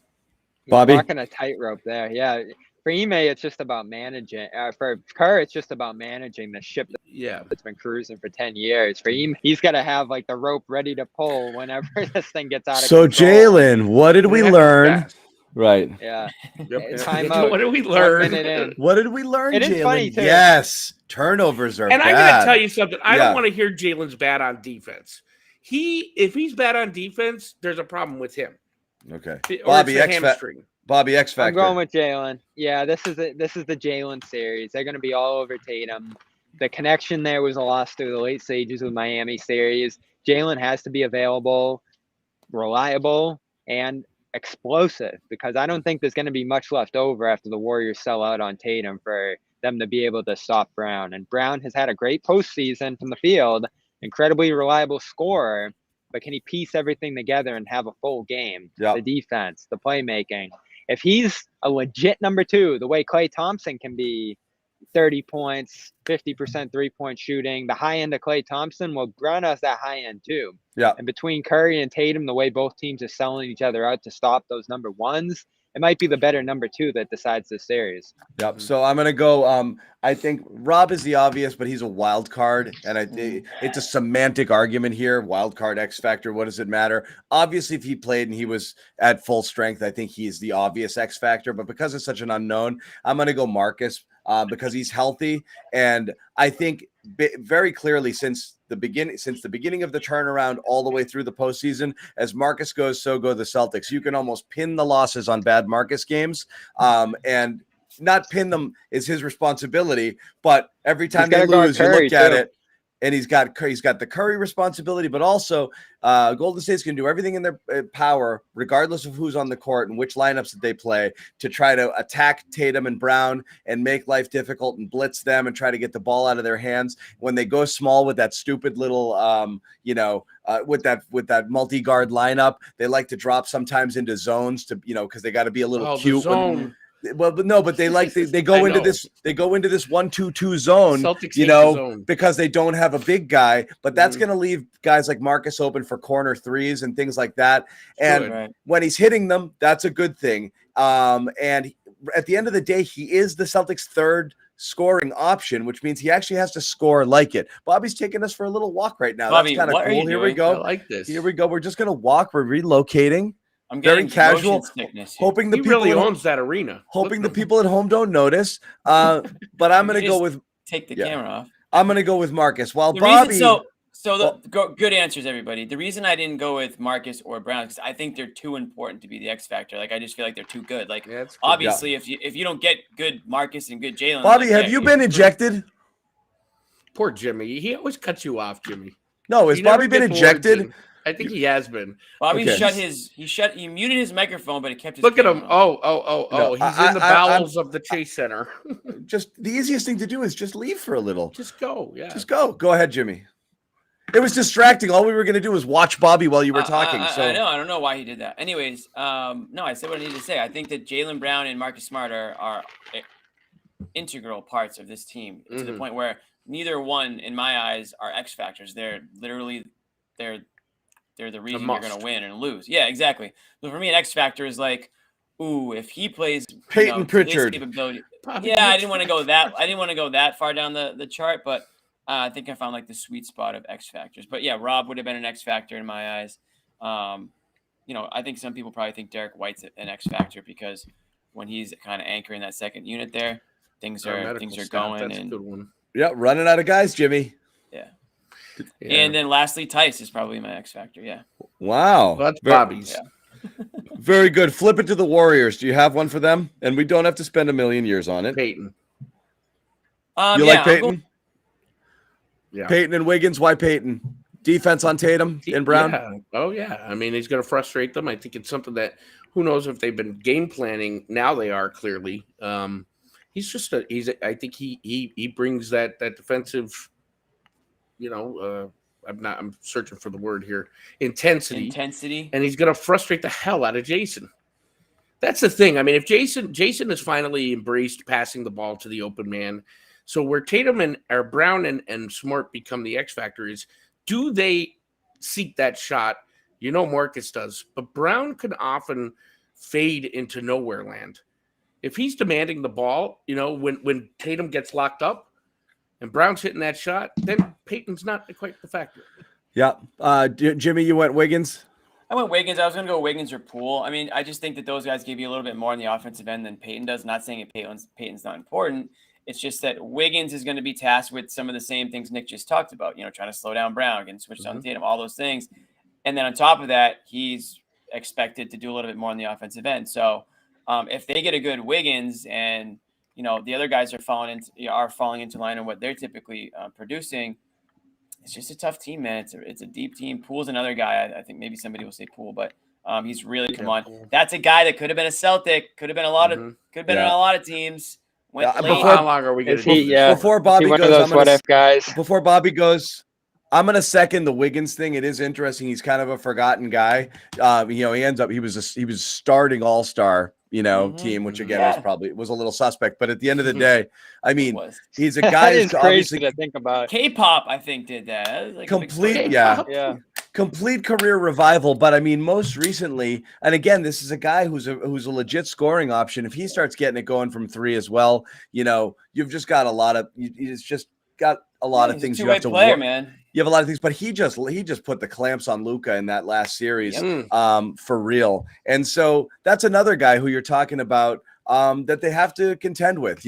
Bobby? He's walking a tightrope there. Yeah. For Ime, it's just about managing. For Kerr, it's just about managing the ship that's been cruising for 10 years. For Ime, he's got to have like the rope ready to pull whenever this thing gets out of control. So, Jalen, what did we learn? Right. Yeah. Yep. Timeout. What did we learn? 1 minute in. What did we learn, It is Jalen? funny, too. Yes. Turnovers are And bad. I'm going to tell you something. I Yeah. don't want to hear Jalen's bad on defense. If he's bad on defense, there's a problem with him. Okay. Or Bobby, it's a hamstring. Bobby X Factor. I'm going with Jalen. Yeah, this is the Jalen series. They're going to be all over Tatum. The connection there was lost through the late stages of Miami series. Jalen has to be available, reliable, and explosive because I don't think there's going to be much left over after the Warriors sell out on Tatum for them to be able to stop Brown. And Brown has had a great postseason from the field, incredibly reliable scorer, but can he piece everything together and have a full game? Yep. The defense, the playmaking. If he's a legit number 2, the way Klay Thompson can be 30 points, 50% three-point shooting, the high end of Klay Thompson, well, Brown has that high end too. Yeah. And between Curry and Tatum, the way both teams are selling each other out to stop those number 1s, it might be the better number 2 that decides this series. Yep. So I'm gonna go. I think Rob is the obvious, but he's a wild card, and it's a semantic argument here. Wild card, X factor. What does it matter? Obviously, if he played and he was at full strength, I think he's the obvious X factor. But because it's such an unknown, I'm gonna go Marcus because he's healthy, and I think very clearly since the beginning of the turnaround all the way through the postseason, as Marcus goes, so go the Celtics. You can almost pin the losses on bad Marcus games, and not pin them is his responsibility. But every time they lose, you look at it, and he's got the Curry responsibility, but also Golden State's going to do everything in their power, regardless of who's on the court and which lineups that they play, to try to attack Tatum and Brown and make life difficult and blitz them and try to get the ball out of their hands. When they go small with that stupid little, with that multi-guard lineup, they like to drop sometimes into zones to, because they got to be a little cute. But they go into this 1-2-2 zone, Celtics because they don't have a big guy, but that's going to leave guys like Marcus open for corner threes and things like that. And when he's hitting them, that's a good thing. And at the end of the day, he is the Celtics' third scoring option, which means he actually has to score like it. Bobby's taking us for a little walk right now. Bobby, that's kind of cool. Here we go. I like this. Here we go. We're just going to walk. We're relocating. I'm getting very casual, hoping the he people really owns that arena. Hoping the people at home don't notice. But I'm going to go with take the camera off. I'm going to go with Marcus. While the Bobby, reason, good answers, everybody. The reason I didn't go with Marcus or Brown because I think they're too important to be the X factor. Like I just feel like they're too good. Like obviously, if you don't get good Marcus and good Jalen, Bobby, have you been ejected? Poor Jimmy. He always cuts you off, Jimmy. No, has Bobby been ejected? I think he has been. Bobby Okay. he muted his microphone, but he kept his Look at him. camera on. Oh. He's in the bowels of the Chase Center. Just the easiest thing to do is just leave for a little. Just go. Yeah. Just go. Go ahead, Jimmy. It was distracting. All we were going to do was watch Bobby while you were talking. I know. I don't know why he did that. Anyways, no, I said what I needed to say. I think that Jaylen Brown and Marcus Smart are integral parts of this team to the point where neither one, in my eyes, are X factors. They're literally they're the reason you're going to win and lose. Yeah, exactly. So for me, an X factor is like, ooh, if he plays Peyton Pritchard. Capability. Yeah, I didn't want to go that far down the chart, but I think I found like the sweet spot of X factors. But yeah, Rob would have been an X factor in my eyes. I think some people probably think Derek White's an X factor because when he's kind of anchoring that second unit there, things are going. That's a good one. Yeah, running out of guys, Jimmy. Yeah. And then lastly, Tice is probably my X factor. Yeah. Wow. Well, that's Bobby's. Yeah. Very good. Flip it to the Warriors. Do you have one for them? And we don't have to spend a million years on it. Peyton. You like Peyton? Yeah. Peyton and Wiggins. Why Peyton? Defense on Tatum and Brown? Yeah. Oh, yeah. I mean, he's going to frustrate them. I think it's something that who knows if they've been game planning. Now they are clearly. I think he brings that defensive, I'm searching for the word here. Intensity. And he's going to frustrate the hell out of Jason. That's the thing. I mean, if Jason has finally embraced passing the ball to the open man. So where Tatum or Brown and Smart become the X factor is, do they seek that shot? Marcus does, but Brown can often fade into nowhere land. If he's demanding the ball, when Tatum gets locked up and Brown's hitting that shot, then Peyton's not quite the factor. Yeah. Jimmy, you went Wiggins? I went Wiggins. I was going to go Wiggins or Poole. I mean, I just think that those guys give you a little bit more on the offensive end than Peyton does. Not saying that Peyton's not important. It's just that Wiggins is going to be tasked with some of the same things Nick just talked about, trying to slow down Brown, getting switched on Tatum, all those things. And then on top of that, he's expected to do a little bit more on the offensive end. So if they get a good Wiggins and, the other guys are falling into line on what they're typically producing, it's just a tough team, man. It's a deep team. Poole's another guy. I think maybe somebody will say Poole, but he's really come on. Poole. That's a guy that could have been a Celtic, could have been a lot of teams. How long are we going to do this? Before Bobby one goes, of those what if guys. Before Bobby goes, I'm going to second the Wiggins thing. It is interesting. He's kind of a forgotten guy. He was starting all-star, team, which again was a little suspect. But at the end of the day, I mean, he's a guy who's crazy to think about. K-pop, I think, did that. Like complete career revival. But I mean, most recently, and again, this is a guy who's a legit scoring option. If he starts getting it going from three as well, you've just got a lot of. It's just got a lot of things you have to work. Man. You have a lot of things, but he just put the clamps on Luka in that last series, for real. And so that's another guy who you're talking about that they have to contend with.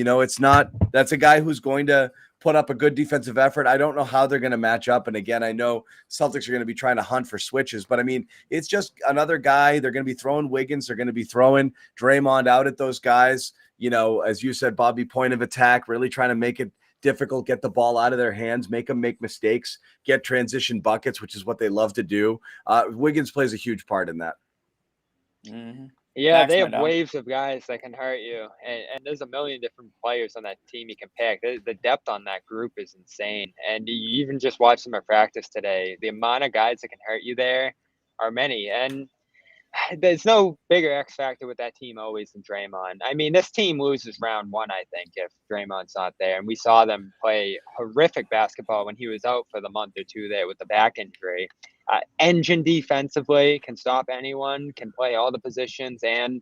That's a guy who's going to put up a good defensive effort. I don't know how they're going to match up. And again, I know Celtics are going to be trying to hunt for switches, but I mean, it's just another guy. They're going to be throwing Wiggins. They're going to be throwing Draymond out at those guys. As you said, Bobby, point of attack, really trying to make it difficult, get the ball out of their hands, make them make mistakes, get transition buckets, which is what they love to do. Wiggins plays a huge part in that. Mm-hmm. Yeah, they have waves of guys that can hurt you, and there's a million different players on that team you can pick. The depth on that group is insane, and you even just watch them at practice today. The amount of guys that can hurt you there are many, and there's no bigger X factor with that team always than Draymond. I mean, this team loses round one, I think, if Draymond's not there. And we saw them play horrific basketball when he was out for the month or two there with the back injury. Engine defensively, can stop anyone, can play all the positions and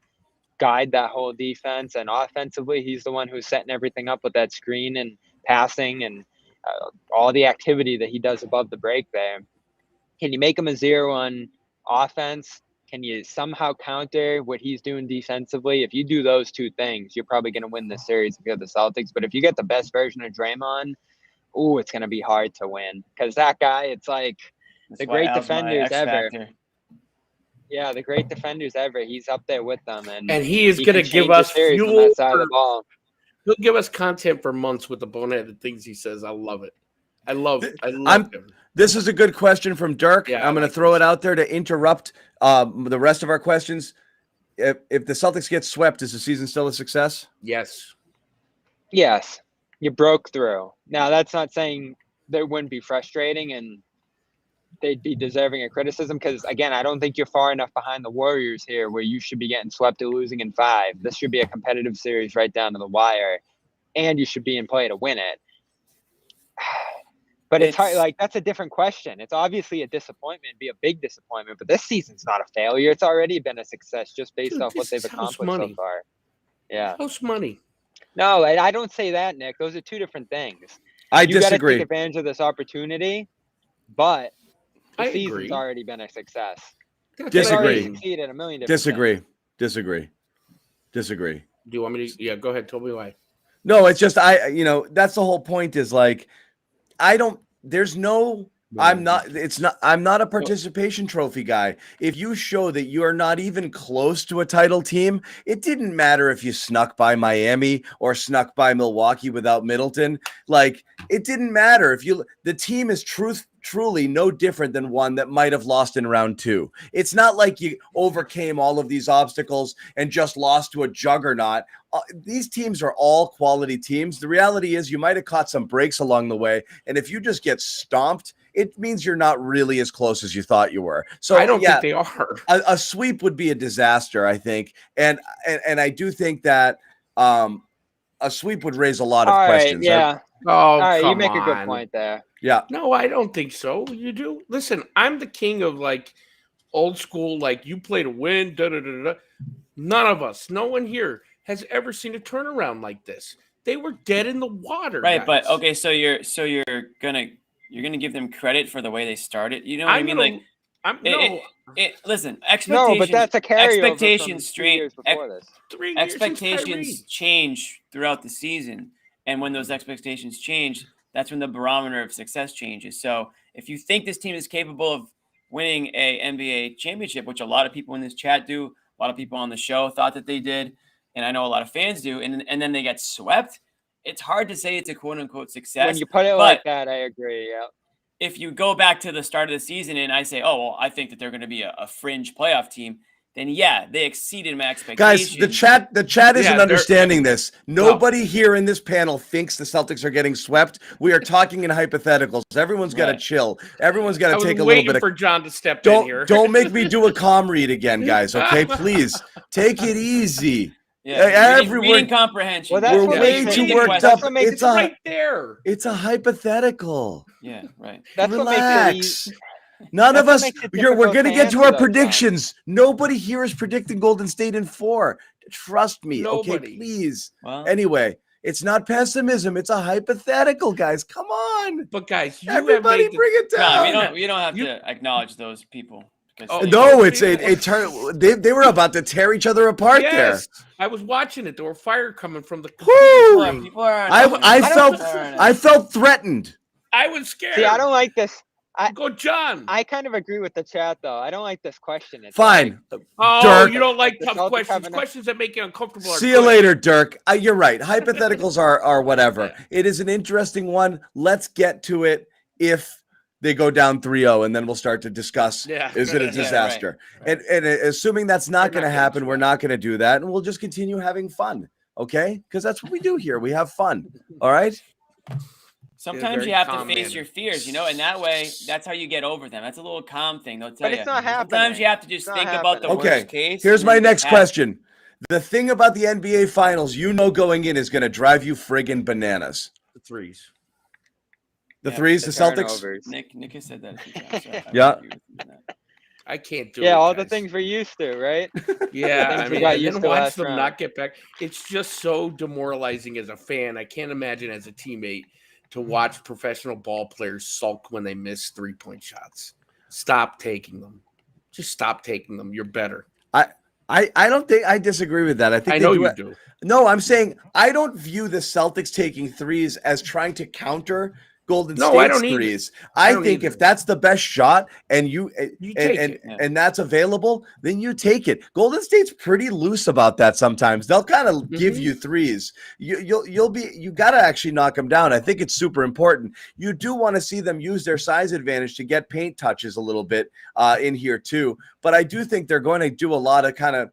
guide that whole defense. And offensively, he's the one who's setting everything up with that screen and passing and all the activity that he does above the break there. Can you make him a 0 on offense? Can you somehow counter what he's doing defensively? If you do those two things, you're probably going to win this series if you're the Celtics. But if you get the best version of Draymond, it's going to be hard to win. Because that guy, it's like the great defenders ever. Yeah, the great defenders ever. He's up there with them. And he is going to give us fuel on that side of the ball. He'll give us content for months with the boneheaded things he says. I love it. I love him. This is a good question from Dirk. Yeah, I'm going to throw it out there to interrupt the rest of our questions. If the Celtics get swept, is the season still a success? Yes. Yes, you broke through. Now, that's not saying they wouldn't be frustrating and they'd be deserving of criticism because, again, I don't think you're far enough behind the Warriors here where you should be getting swept or losing in 5. This should be a competitive series right down to the wire, and you should be in play to win it. But it's hard, like, that's a different question. It's obviously a disappointment, be a big disappointment, but this season's not a failure. It's already been a success just based off what they've accomplished so far. Yeah. House money. No, I don't say that, Nick. Those are two different things. I You got to disagree. take advantage of this opportunity, but the I season's agree. already been a success. Disagree. It's already succeeded a million different things. Disagree. Do you want me to? Yeah, go ahead. Tell me why. No, it's just that's the whole point is like I'm not a participation trophy guy. If you show that you are not even close to a title team, it didn't matter if you snuck by Miami or snuck by Milwaukee without Middleton. Like, it didn't matter if the team is truly no different than one that might have lost in round 2. It's not like you overcame all of these obstacles and just lost to a juggernaut. These teams are all quality teams. The reality is you might have caught some breaks along the way. And if you just get stomped, it means you're not really as close as you thought you were. So I don't think they are. A sweep would be a disaster, I think. And I do think that a sweep would raise a lot of questions. Yeah. Oh, all right, come you make on. a good point there. Yeah. No, I don't think so. You do. Listen, I'm the king of like old school, like you play to win. Da, da, da, da. None of us, no one here has ever seen a turnaround like this. They were dead in the water. Right, guys. but okay, so you're gonna give them credit for the way they started. You know what I mean? Listen, expectations. No, but that's a carryover expectations from 3 years before this. 3 years Expectations change throughout the season, and when those expectations change, that's when the barometer of success changes. So if you think this team is capable of winning a NBA championship, which a lot of people in this chat do, a lot of people on the show thought that they did, and I know a lot of fans do, and then they get swept, it's hard to say it's a quote-unquote success. When you put it like that, I agree, yeah. If you go back to the start of the season and I say, oh, well, I think that they're going to be a fringe playoff team, then yeah, they exceeded my expectations. Guys, the chat isn't understanding this. Nobody here in this panel thinks the Celtics are getting swept. We are talking in hypotheticals. Everyone's got to chill. Everyone's got to take a little bit of. For John to step in here. Don't make me do a comm read again, guys. Okay, please take it easy. Yeah, reading comprehension. Well, that's we're way too worked up. It's right there. It's a hypothetical. Yeah, right. That's Relax. None of us. We're going to get to our predictions. Nobody here is predicting Golden State in 4. Trust me. Nobody. Okay, please. Well, anyway, it's not pessimism. It's a hypothetical, guys. Come on. But guys, everybody bring it down. No, we don't have to acknowledge those people. No, they were about to tear each other apart there. I was watching it. There were fire coming from the. People are. I felt threatened. I was scared. See, I don't like this. Go, John. I kind of agree with the chat, though. I don't like this question. It's fine. Dirk. You don't like tough questions. Questions that make you uncomfortable. See you later, Dirk. You're right. Hypotheticals are whatever. It is an interesting one. Let's get to it if they go down 3-0, and then we'll start to discuss, is it a disaster? Right. And assuming that's not going to happen, we're not going to do that, and we'll just continue having fun, okay? Because that's what we do here. We have fun, all right? Sometimes you have to face your fears, and that way, that's how you get over them. That's a little calm thing. They'll tell you. But it's not happening. Sometimes you have to just think about the worst case. Here's my next question. The thing about the NBA Finals, going in, is going to drive you friggin' bananas. The threes. The threes, the Celtics. Nick has said that a few times. So yeah. I can't do it. Yeah, all guys. the things we're used to, right? Yeah, I mean, and watch them not get back. It's just so demoralizing as a fan. I can't imagine as a teammate to watch professional ball players sulk when they miss 3-point shots. Stop taking them. Just stop taking them. You're better. I don't think I disagree with that. I think I know you do. No, I'm saying I don't view the Celtics taking threes as trying to counter Golden No, I State's don't either. threes. I I don't think either. if that's the best shot and you take it. and that's available, then you take it. Golden State's pretty loose about that sometimes. They'll kind of give you threes. You got to actually knock them down. I think it's super important. You do want to see them use their size advantage to get paint touches a little bit in here too. But I do think they're going to do a lot of kind of,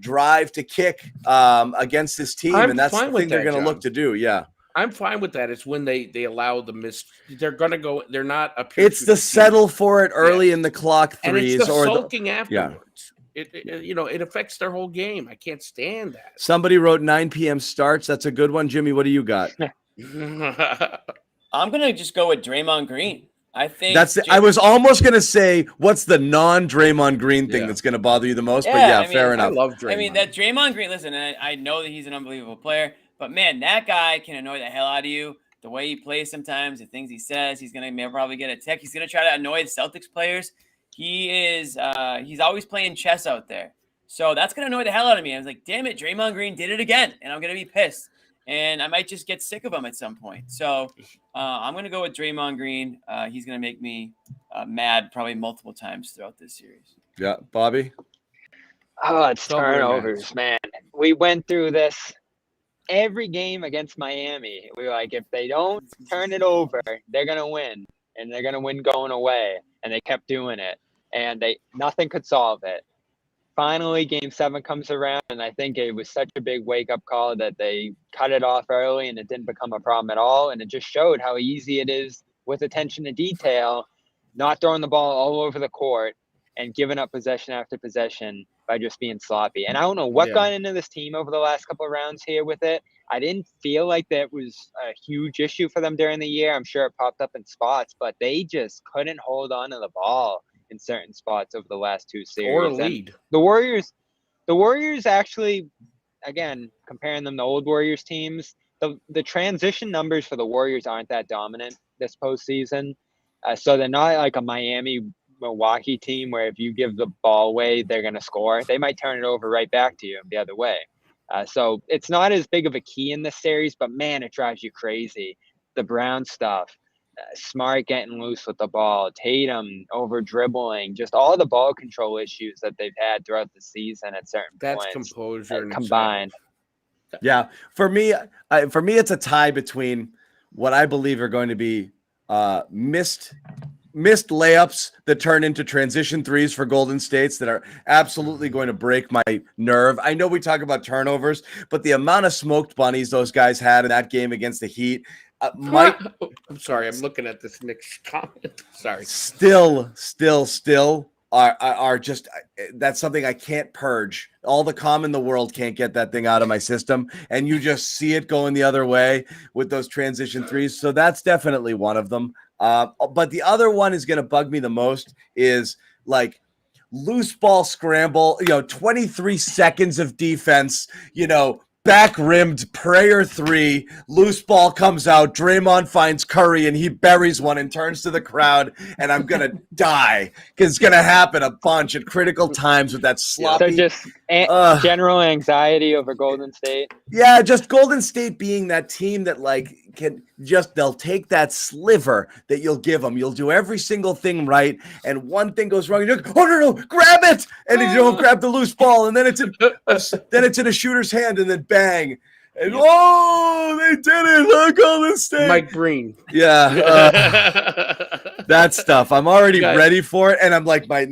drive to kick against this team, and that's the thing they're going to look to do. Yeah. I'm fine with that. It's when they allow the miss. They're going to go. They're not a. It's the settle for it early in the clock threes, and it's the or sulking afterwards. It affects their whole game. I can't stand that. Somebody wrote 9 p.m. starts. That's a good one, Jimmy. What do you got? I'm gonna just go with Draymond Green. I think I was almost gonna say, what's the non-Draymond Green thing that's gonna bother you the most? But fair enough. I love Draymond. I mean, that Draymond Green. Listen, I know that he's an unbelievable player, but man, that guy can annoy the hell out of you. The way he plays sometimes, the things he says, he's gonna probably get a tech. He's gonna try to annoy the Celtics players. He's always playing chess out there, so that's gonna annoy the hell out of me. I was like, damn it, Draymond Green did it again, and I'm gonna be pissed. And I might just get sick of him at some point. So I'm going to go with Draymond Green. He's going to make me mad probably multiple times throughout this series. Yeah, Bobby? Oh, it's turnovers, man. We went through this every game against Miami. We were like, if they don't turn it over, they're going to win. And they're going to win going away. And they kept doing it. And nothing could solve it. Finally, Game 7 comes around, and I think it was such a big wake-up call that they cut it off early, and it didn't become a problem at all. And it just showed how easy it is with attention to detail, not throwing the ball all over the court and giving up possession after possession by just being sloppy. And I don't know what got into this team over the last couple of rounds here with it. I didn't feel like that was a huge issue for them during the year. I'm sure it popped up in spots, but they just couldn't hold on to the ball in certain spots over the last two series. Or lead. And the Warriors actually, again, comparing them to old Warriors teams, the transition numbers for the Warriors aren't that dominant this postseason. So they're not like a Milwaukee team where if you give the ball away, they're going to score. They might turn it over right back to you the other way. So it's not as big of a key in this series, but man, it drives you crazy. The Brown stuff. Smart getting loose with the ball, Tatum over dribbling, just all the ball control issues that they've had throughout the season at certain points. That's composure combined. Yeah, for me, it's a tie between what I believe are going to be missed layups that turn into transition threes for Golden States that are absolutely going to break my nerve. I know we talk about turnovers, but the amount of smoked bunnies those guys had in that game against the Heat. I'm sorry. I'm looking at this next comment. Sorry. Still are just, that's something I can't purge. All the calm in the world can't get that thing out of my system. And you just see it going the other way with those transition threes. So that's definitely one of them. But the other one is going to bug me the most is like loose ball scramble, 23 seconds of defense, back rimmed prayer three, loose ball comes out. Draymond finds Curry and he buries one and turns to the crowd. And I'm going to die because it's going to happen a bunch at critical times with that sloppy. So just general anxiety over Golden State. Yeah, just Golden State being that team that they'll take that sliver that you'll give them. You'll do every single thing right. And one thing goes wrong. And you're like, oh, no, grab it. And you don't grab the loose ball. And then it's in a shooter's hand and then bang. And they did it. Look, Golden State. Mike Breen. Yeah. That stuff. I'm already ready for it. And I'm like, my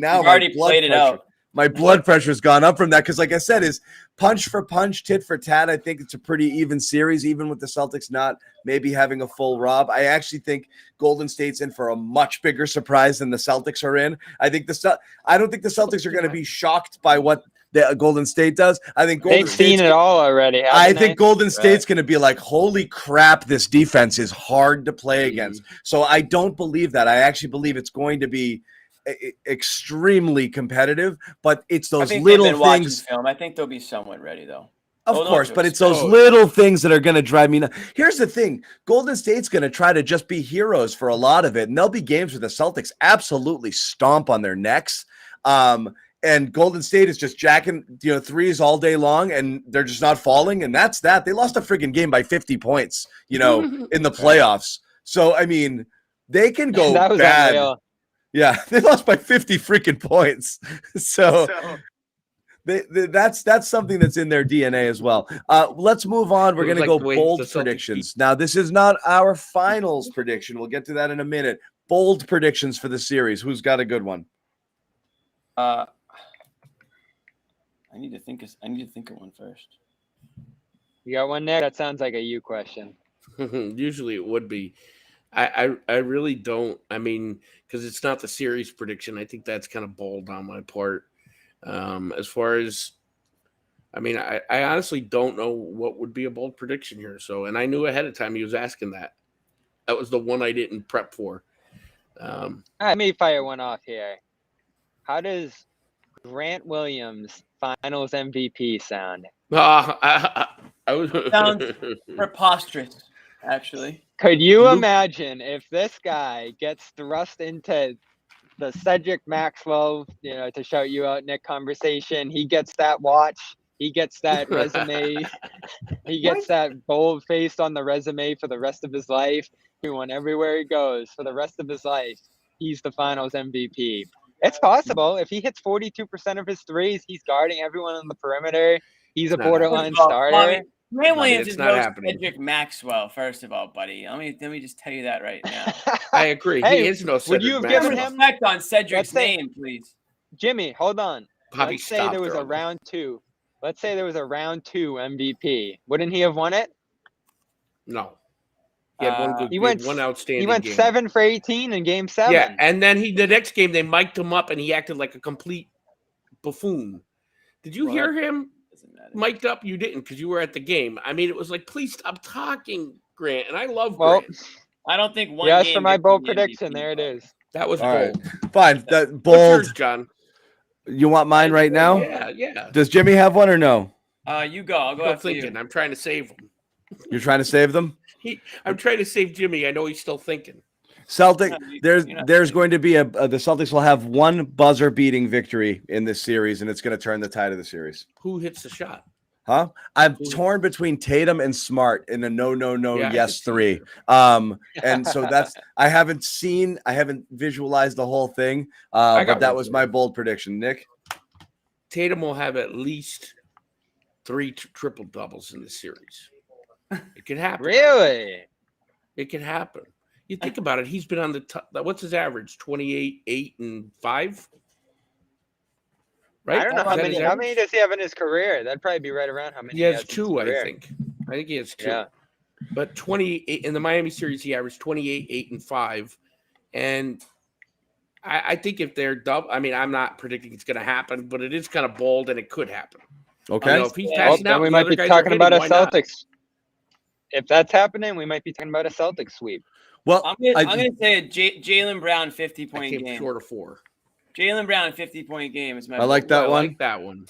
blood pressure's gone up from that. Because like I said, is punch for punch, tit for tat. I think it's a pretty even series, even with the Celtics not maybe having a full rob. I actually think Golden State's in for a much bigger surprise than the Celtics are in. I don't think the Celtics are going to be shocked by what the Golden State does. I think they've seen it all already. I think Golden State's going to be like, holy crap, this defense is hard to play against. So I don't believe that. I actually believe it's going to be extremely competitive, but it's those little things. Film. I think they'll be somewhat ready though. Of course, but it's those little things that are going to drive me nuts. Here's the thing. Golden State's going to try to just be heroes for a lot of it. And there'll be games where the Celtics absolutely stomp on their necks. And Golden State is just jacking, threes all day long, and they're just not falling. And that's that. They lost a freaking game by 50 points, in the playoffs. So I mean, they can go That was bad. unreal. Yeah, they lost by 50 freaking points. So that's something that's in their DNA as well. Let's move on. We're It was going to like go the way bold the Celtics predictions. Now, this is not our finals prediction. We'll get to that in a minute. Bold predictions for the series. Who's got a good one? I need to think of one first. You got one there? That sounds like a you question. Usually it would be. I really don't. I mean, because it's not the series prediction. I think that's kind of bold on my part. As far as, I mean, I honestly don't know what would be a bold prediction here. So, and I knew ahead of time he was asking that. That was the one I didn't prep for. All right, let me fire one off here. How does Grant Williams Finals MVP sound? I was Sounds preposterous, actually. Could you Luke- imagine if this guy gets thrust into the Cedric Maxwell, to shout you out, Nick, conversation? He gets that watch. He gets that resume. He gets that bold face on the resume for the rest of his life. Everyone, everywhere he goes, for the rest of his life, he's the Finals MVP. It's possible. If he hits 42% of his threes, he's guarding everyone on the perimeter. He's a not borderline First of all, starter. Bobby, Grant Bobby, Williams it's is not no happening. Cedric Maxwell. First of all, buddy, let me just tell you that right now. I agree. Hey, he is no Cedric you have Put given Maxwell. him- respect on Cedric's let's say- name, please. Jimmy, hold on. Bobby, Let's say stop there was a throwing. round two. Let's say there was a round 2 MVP. Wouldn't he have won it? No. He had one good He game, went one outstanding He went game. 7 for 18 in Game 7. Yeah, and then the next game they mic'd him up and he acted like a complete buffoon. Did you Well, hear him Doesn't matter. mic'd up? You didn't because you were at the game. I mean, it was like, please stop talking, Grant. And I love Well, Grant. I don't think one. yes, game for my gets bold the MVP, prediction. There it Bobby. is. That was All right. bold. Fine. That What's bold. yours, John? You want mine right now? Yeah. Does Jimmy have one or no? You go. I'll go I'm after thinking. you. I'm trying to save him. You're trying to save them? I'm trying to save Jimmy. I know he's still thinking. Celtic, No, there's you're not there's saving. going to be the Celtics will have one buzzer beating victory in this series, and it's going to turn the tide of the series. Who hits the shot? Huh? I'm Who- torn between Tatum and Smart in a no, Yeah, I yes could see 3. And so I haven't visualized the whole thing. I got But that one was for my you. bold prediction. Nick, Tatum will have at least 3 triple doubles in this series. It could happen. Really? It could happen. You think about it. He's been on the top. What's his average? 28, 8, and 5. Right? I don't know Is how that many. his How average? many does he have in his career? That'd probably be right around how many. He has in his 2, I career. think. I think he has 2. Yeah. But 28 in the Miami series, he averaged 28, 8, and 5. And I think if they're double, I mean, I'm not predicting it's going to happen, but it is kind of bold and it could happen. okay? You know, if he's Yeah. Well, passing out, then we the might other be guys are talking about a hitting, why not? Celtics. If that's happening, we might be talking about a Celtics sweep. Well, I'm I- gonna say a Jalen Brown I 50-point came game. short of 4. Jalen Brown 50-point game is my. I like bold. that I one. like that one.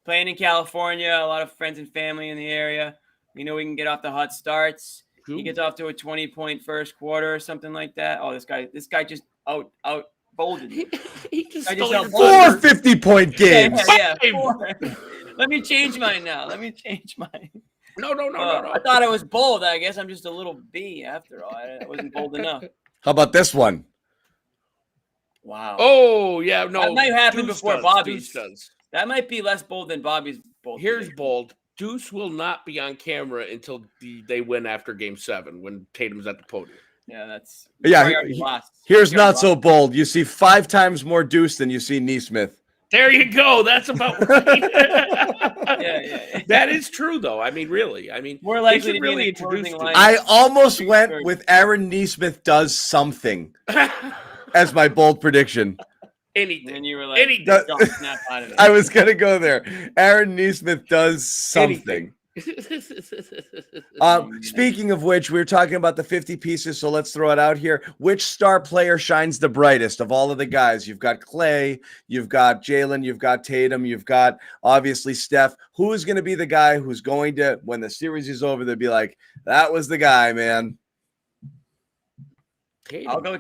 Playing in California, a lot of friends and family in the area. We know we can get off the hot starts. He Who? gets off to a 20-point first quarter or something like that. Oh, this guy just out bolded me. He just I just stole your don't- 4 thunder. 50-point games. Yeah, Five. 4. Let me change mine now. Let me change mine. No. I thought it was bold. I guess I'm just a little B after all. I wasn't bold enough. How about this one? Wow. Oh, yeah, no. That might happen Deuce before does, Bobby's. Deuce does. That might be less bold than Bobby's bold. Here's prediction. bold. Deuce will not be on camera until they win after Game 7 when Tatum's at the podium. Yeah, that's Yeah, he already lost. Here's He already not so bold. You see 5 times more Deuce than you see Neesmith. There you go. That's about right. Yeah. That is true, though. I mean, really. I mean, More they likely should to be in really the introduce closing Deuce. line. I almost Deuce went first. with Aaron Neesmith does something as my bold prediction. Anything. And you were like, Anything. don't snap out of it. I was gonna go there. Aaron Neesmith does something. Speaking of which, we were talking about the 50 pieces, so let's throw it out here. Which star player shines the brightest of all of the guys? You've got Clay, you've got Jalen, you've got Tatum, you've got obviously Steph. Who is going to be the guy who's going to, when the series is over, they'll be like, that was the guy, man. I'll go.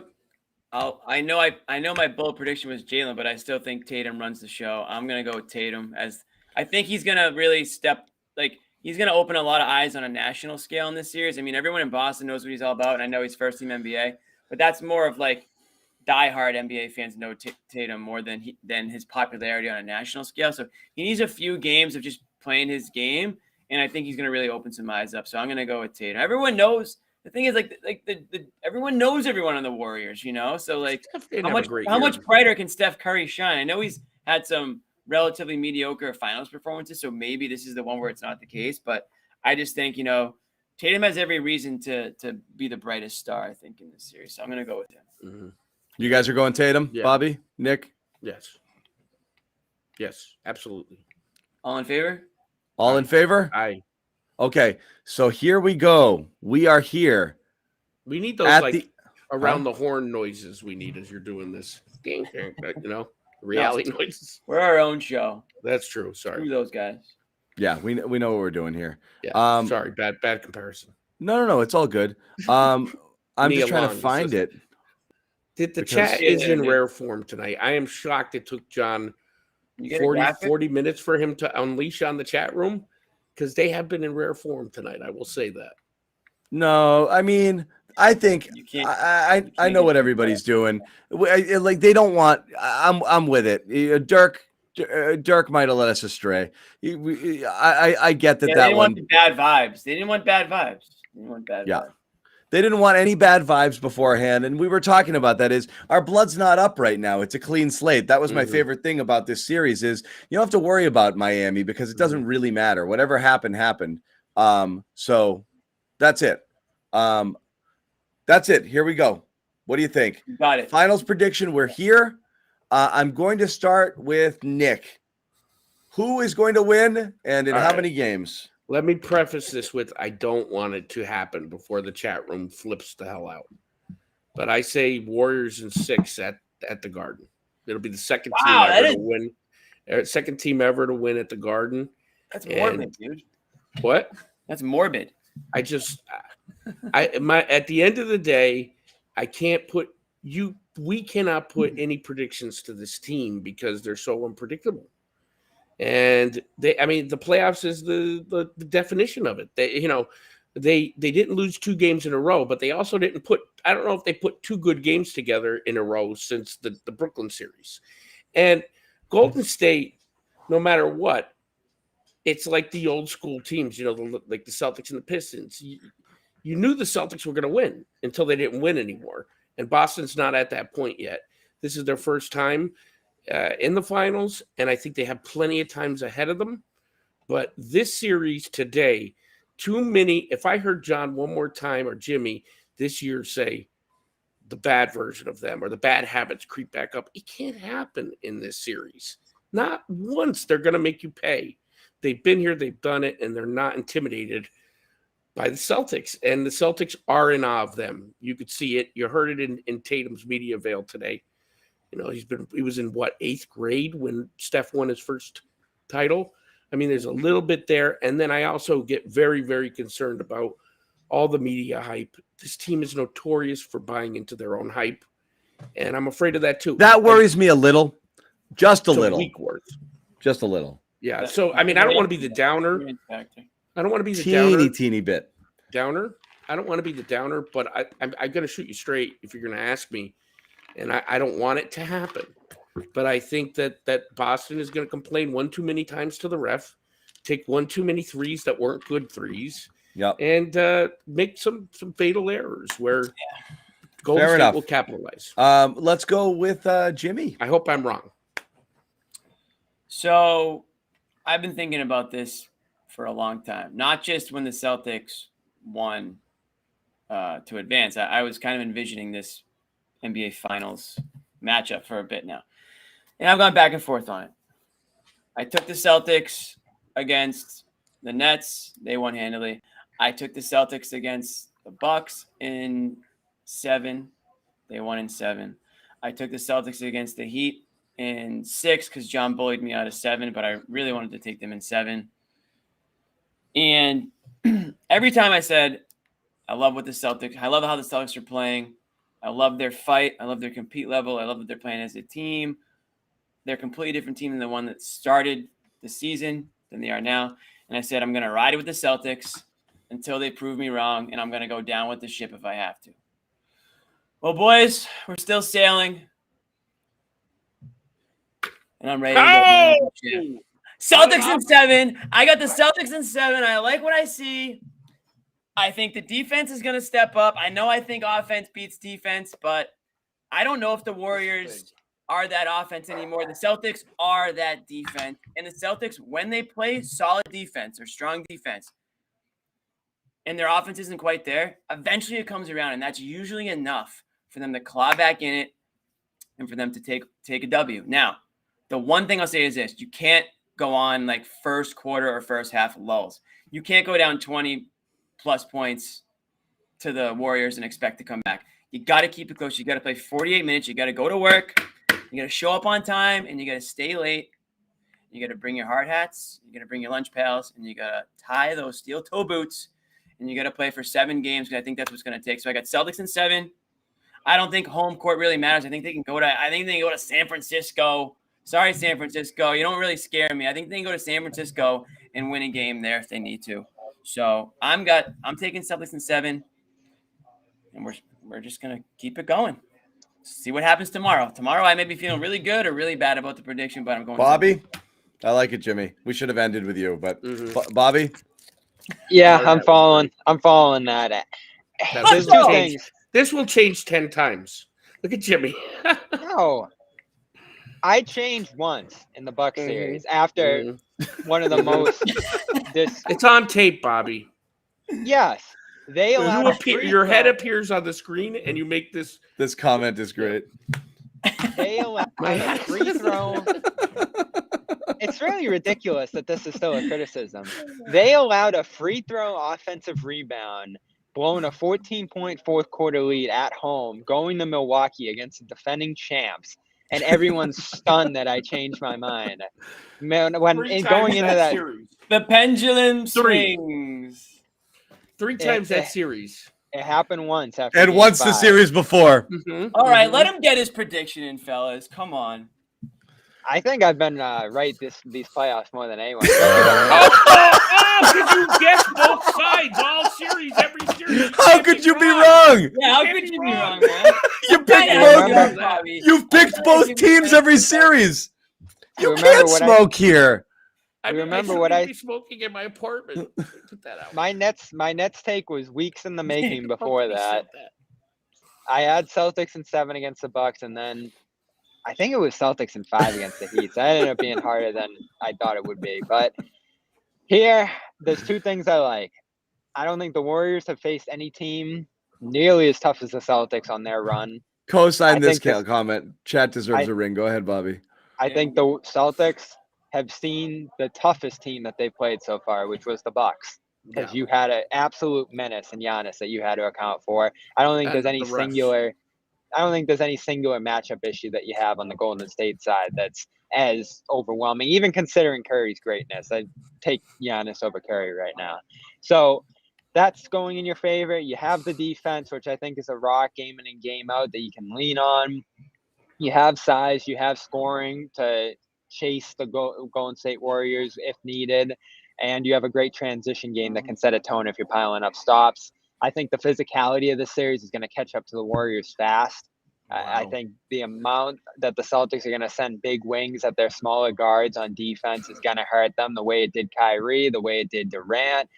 I know my bold prediction was Jalen, but I still think Tatum runs the show. I'm gonna go with Tatum as I think he's gonna really step. Like he's going to open a lot of eyes on a national scale in this series. I mean, everyone in Boston knows what he's all about, and I know he's first team NBA, but that's more of like diehard NBA fans know Tatum more than his popularity on a national scale. So he needs a few games of just playing his game, and I think he's going to really open some eyes up. So I'm going to go with Tatum. Everyone knows. The thing is, everyone knows everyone on the Warriors, you know. So like, how much brighter can Steph Curry shine? I know he's had some relatively mediocre finals performances, so maybe this is the one where it's not the case. But I just think, you know, Tatum has every reason to be the brightest star, I think, in this series. So I'm going to go with him. Mm-hmm. You guys are going Tatum, yeah. Bobby, Nick? Yes, absolutely. All in favor? All in favor? Aye. Okay, so here we go. We are here. We need those around the horn noises we need as you're doing this. You know, reality noises. We're our own show. That's true. Sorry. Screw those guys. Yeah, we know what we're doing here. Yeah. Sorry, bad comparison. No, it's all good. I'm just trying to find it. The chat is in rare form tonight. I am shocked it took John 40 minutes for him to unleash on the chat room, because they have been in rare form tonight. I will say that. No, I mean, I think I know what everybody's doing. Like, they don't want. I'm with it. Dirk might have led us astray. I get that. Yeah, that they one. Want bad vibes. They didn't want bad vibes. They didn't want bad vibes. They didn't want any bad vibes beforehand, and we were talking about that. Is our blood's not up right now? It's a clean slate. That was my favorite thing about this series. Is you don't have to worry about Miami because it doesn't really matter. Whatever happened. So that's it. That's it. Here we go. What do you think? Got it. Finals prediction. We're here. I'm going to start with Nick. Who is going to win, and in how many games? Let me preface this with, I don't want it to happen before the chat room flips the hell out. But I say Warriors in 6 at the Garden. It'll be the second team ever to win. Second team ever to win at the Garden. That's morbid, dude. What? That's morbid. At the end of the day, we cannot put any predictions to this team because they're so unpredictable. And the playoffs is the definition of it. They didn't lose 2 games in a row, but they also didn't put, I don't know if they put 2 good games together in a row since the Brooklyn series. And Golden State, no matter what, it's like the old school teams, like the Celtics and the Pistons. You knew the Celtics were going to win until they didn't win anymore. And Boston's not at that point yet. This is their first time in the finals, and I think they have plenty of times ahead of them. But this series today, too many. If I heard John one more time, or Jimmy this year, say the bad version of them or the bad habits creep back up, it can't happen in this series. Not once. They're going to make you pay. They've been here, they've done it, and they're not intimidated by the Celtics. And the Celtics are in awe of them. You could see it. You heard it in Tatum's media avail today. He was in 8th grade when Steph won his first title. I mean, there's a little bit there. And then I also get very, very concerned about all the media hype. This team is notorious for buying into their own hype. And I'm afraid of that too. That worries me a little. Just a little. Week worth. Just a little. Yeah. So, I don't want to be the downer. I don't want to be the teeny bit downer. I don't want to be the downer, but I'm going to shoot you straight if you're going to ask me. And I don't want it to happen. But I think that Boston is going to complain one too many times to the ref, take one too many threes that weren't good threes, and make some fatal errors where Golden State will capitalize. Let's go with Jimmy. I hope I'm wrong. So I've been thinking about this for a long time, not just when the Celtics won to advance. I was kind of envisioning this NBA Finals matchup for a bit now. And I've gone back and forth on it. I took the Celtics against the Nets. They won handily. I took the Celtics against the Bucks in 7. They won in 7. I took the Celtics against the Heat in 6 because John bullied me out of 7, but I really wanted to take them in 7. And every time I said, I love how the Celtics are playing. I love their fight. I love their compete level. I love that they're playing as a team. They're a completely different team than the one that started the season than they are now. and I said I'm going to ride it with the Celtics until they prove me wrong, and I'm going to go down with the ship if I have to. Well, boys, we're still sailing, and I'm ready to go down with the ship. Celtics in 7. I got the Celtics in 7. I like what I see. I think the defense is going to step up. I think offense beats defense, but I don't know if the Warriors are that offense anymore. The Celtics are that defense. And the Celtics, when they play solid defense or strong defense, and their offense isn't quite there, eventually it comes around, and that's usually enough for them to claw back in it and for them to take a W. Now, the one thing I'll say is this. You can't go on like first quarter or first half lulls. You can't go down 20-plus points to the Warriors and expect to come back. You got to keep it close. You got to play 48 minutes. You got to go to work. You got to show up on time, and you got to stay late. You got to bring your hard hats. You got to bring your lunch pails, and you got to tie those steel toe boots, and you got to play for 7 games because I think that's what's going to take. So I got Celtics in 7. I don't think home court really matters. I think they can go to San Francisco. Sorry, San Francisco. You don't really scare me. I think they can go to San Francisco and win a game there if they need to. So I'm taking Celtics in 7, and we're just gonna keep it going. See what happens tomorrow. Tomorrow I may be feeling really good or really bad about the prediction, but I'm going. Bobby, Celtics. I like it, Jimmy. We should have ended with you, but Bobby. Yeah, I'm following that. This will change 10 times. Look at Jimmy. No. I changed once in the Bucks series after one of the most. It's on tape, Bobby. Yes, they allowed. Your head appears on the screen, and you make this. This comment is great. They allowed a free throw. It's really ridiculous that this is still a criticism. They allowed a free throw offensive rebound, blowing a 14-point fourth quarter lead at home, going to Milwaukee against the defending champs. And everyone's stunned that I changed my mind. Man, going into that series. The pendulum swings. 3 times that series. It happened once after. And once 5. The series before. All right, let him get his prediction in, fellas. Come on. I think I've been right these playoffs more than anyone. Because you guess both sides, all series, every series. How could you be wrong? Yeah, how could you be wrong, man? You've picked both teams every series. You can't smoke here. I remember what I be smoking in my apartment. Put that out. My Nets take was weeks in the making before that. I had Celtics in 7 against the Bucks, and then I think it was Celtics in 5 against the Heat. So that ended up being harder than I thought it would be. But here, there's 2 things I like. I don't think the Warriors have faced any team nearly as tough as the Celtics on their run. Co-sign this comment. Chat deserves a ring. Go ahead, Bobby. I think the Celtics have seen the toughest team that they played so far, which was the Bucks. Because you had an absolute menace in Giannis that you had to account for. I don't think there's any singular matchup issue that you have on the Golden State side that's as overwhelming, even considering Curry's greatness. I'd take Giannis over Curry right now. So that's going in your favor. You have the defense, which I think is a rock game in and game out that you can lean on. You have size, you have scoring to chase the Golden State Warriors if needed, and you have a great transition game that can set a tone if you're piling up stops. I think the physicality of this series is going to catch up to the Warriors fast. Wow. I think the amount that the Celtics are going to send big wings at their smaller guards on defense is going to hurt them the way it did Kyrie, the way it did Durant.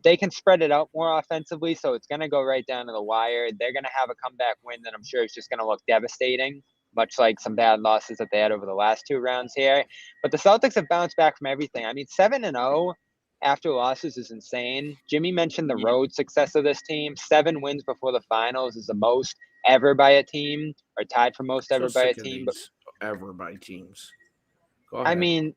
They can spread it out more offensively, so it's going to go right down to the wire. They're going to have a comeback win that I'm sure is just going to look devastating, much like some bad losses that they had over the last 2 rounds here. But the Celtics have bounced back from everything. I mean, 7-0 after losses is insane. Jimmy mentioned the road success of this team. 7 wins before the finals is the most ever by a team, or tied for most ever by a team. But ever by teams. I mean,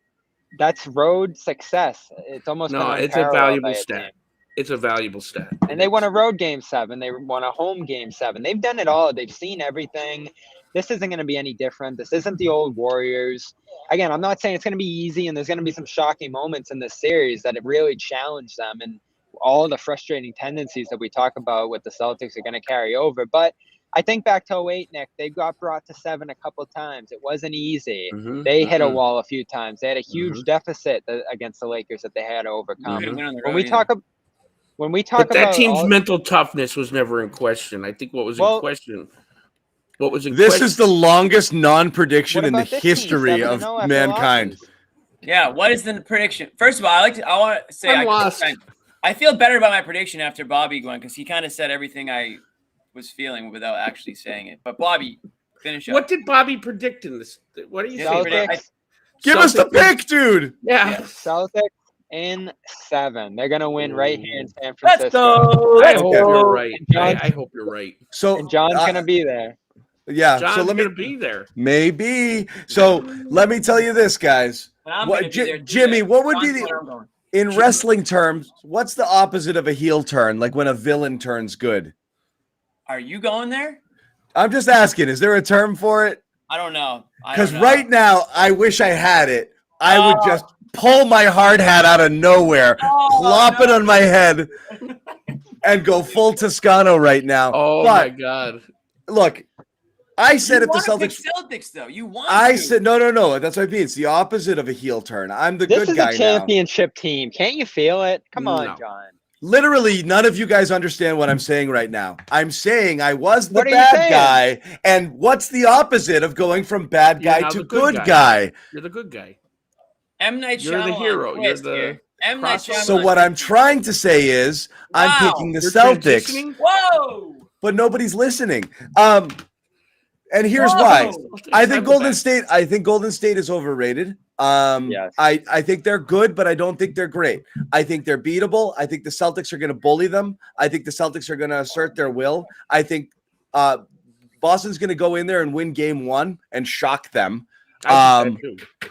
that's road success. It's almost it's a valuable stat. It's a valuable stat. And they won a road game 7. They won a home game 7. They've done it all. They've seen everything. This isn't going to be any different. This isn't the old Warriors. Again, I'm not saying it's going to be easy, and there's going to be some shocking moments in this series that it really challenge them, and all the frustrating tendencies that we talk about with the Celtics are going to carry over. But I think back to 08, Nick. They got brought to 7 a couple times. It wasn't easy. Mhm, They hit a mhm. wall a few times. They had a huge deficit against the Lakers that they had to overcome. Couldn't win on the When road we either. talk, when we talk But that about team's all, mental toughness was never in question. I think what was in Well- question. What was in This question? is the longest non-prediction what in the about this team? history 7-0 of after mankind. losses. Yeah, what is the prediction? First of all, I want to say I'm lost. I feel better about my prediction after Bobby going because he kind of said everything I was feeling without actually saying it. But Bobby, finish up. What did Bobby predict in this? What do you Yeah, say? Celtics, Give us the Celtics- pick, dude. Yeah. Celtics in 7. They're gonna win right here in San Let's Francisco. go. I Let's hope go. you're right. John- I hope you're right. So And John's gonna be there. yeah. John's so let me gonna be there. maybe. So let me tell you this, guys. And I'm What, gonna be there too, Jimmy? Nick. What would be John's the where I'm going. in wrestling terms? What's the opposite of a heel turn? Like when a villain turns good. Are you going there? I'm just asking. Is there a term for it? I don't know. Because right now, I wish I had it. I would Oh. just pull my hard hat out of nowhere, Oh, plop no. it on my head, and go full Toscano right now. Oh my but God. look, I said you if the wanna pick Celtics. Celtics though. You want I to. said no. That's what I mean. It's the opposite of a heel turn. I'm the This good is guy a now. championship team. Can't you feel it? Come No. on, John. Literally, none of you guys understand what I'm saying right now. I'm saying I was the What are you bad saying? guy, and what's the opposite of going from bad You're guy now to the good good guy. guy? You're the good guy. M. Night You're the Shyamalan hero. You're twist the here. M. Night crossover. Shyamalan. So what I'm trying to say is I'm Wow. picking the You're Celtics, transitioning? Whoa. but nobody's listening. And here's Whoa. why. I Time think to Golden back. State. I think Golden State is overrated. Yes. I think they're good, but I don't think they're great. I think they're beatable. I think the Celtics are going to bully them. I think the Celtics are going to assert their will. I think Boston's going to go in there and win game 1 and shock them. I think that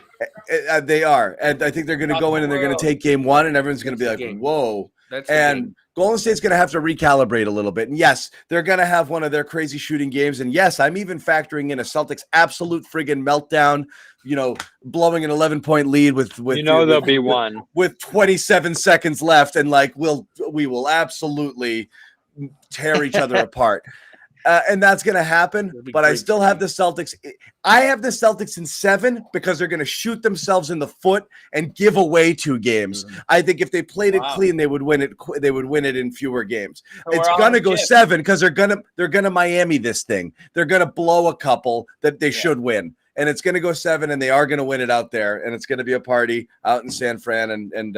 too. They are, and I think they're going to Shock go in the and they're going world. to take game 1, and everyone's going to be That's like, the game. "Whoa!" That's the And game. Golden State's going to have to recalibrate a little bit. And yes, they're going to have one of their crazy shooting games. And yes, I'm even factoring in a Celtics absolute friggin' meltdown, blowing an 11-point lead with there'll be one. with 27 seconds left. And like, we will absolutely tear each other apart. And that's going to happen. It'll be But I great still to have see. the Celtics. I have the Celtics in 7 because they're going to shoot themselves in the foot and give away 2 games. Mhm. I think if they played it Wow. clean, they would win it. They would win it in fewer games. So we're It's all gonna on go chip. 7 because they're gonna Miami this thing. They're gonna blow a couple that they should win, and it's gonna go 7, and they are gonna win it out there, and it's gonna be a party out in San Fran, and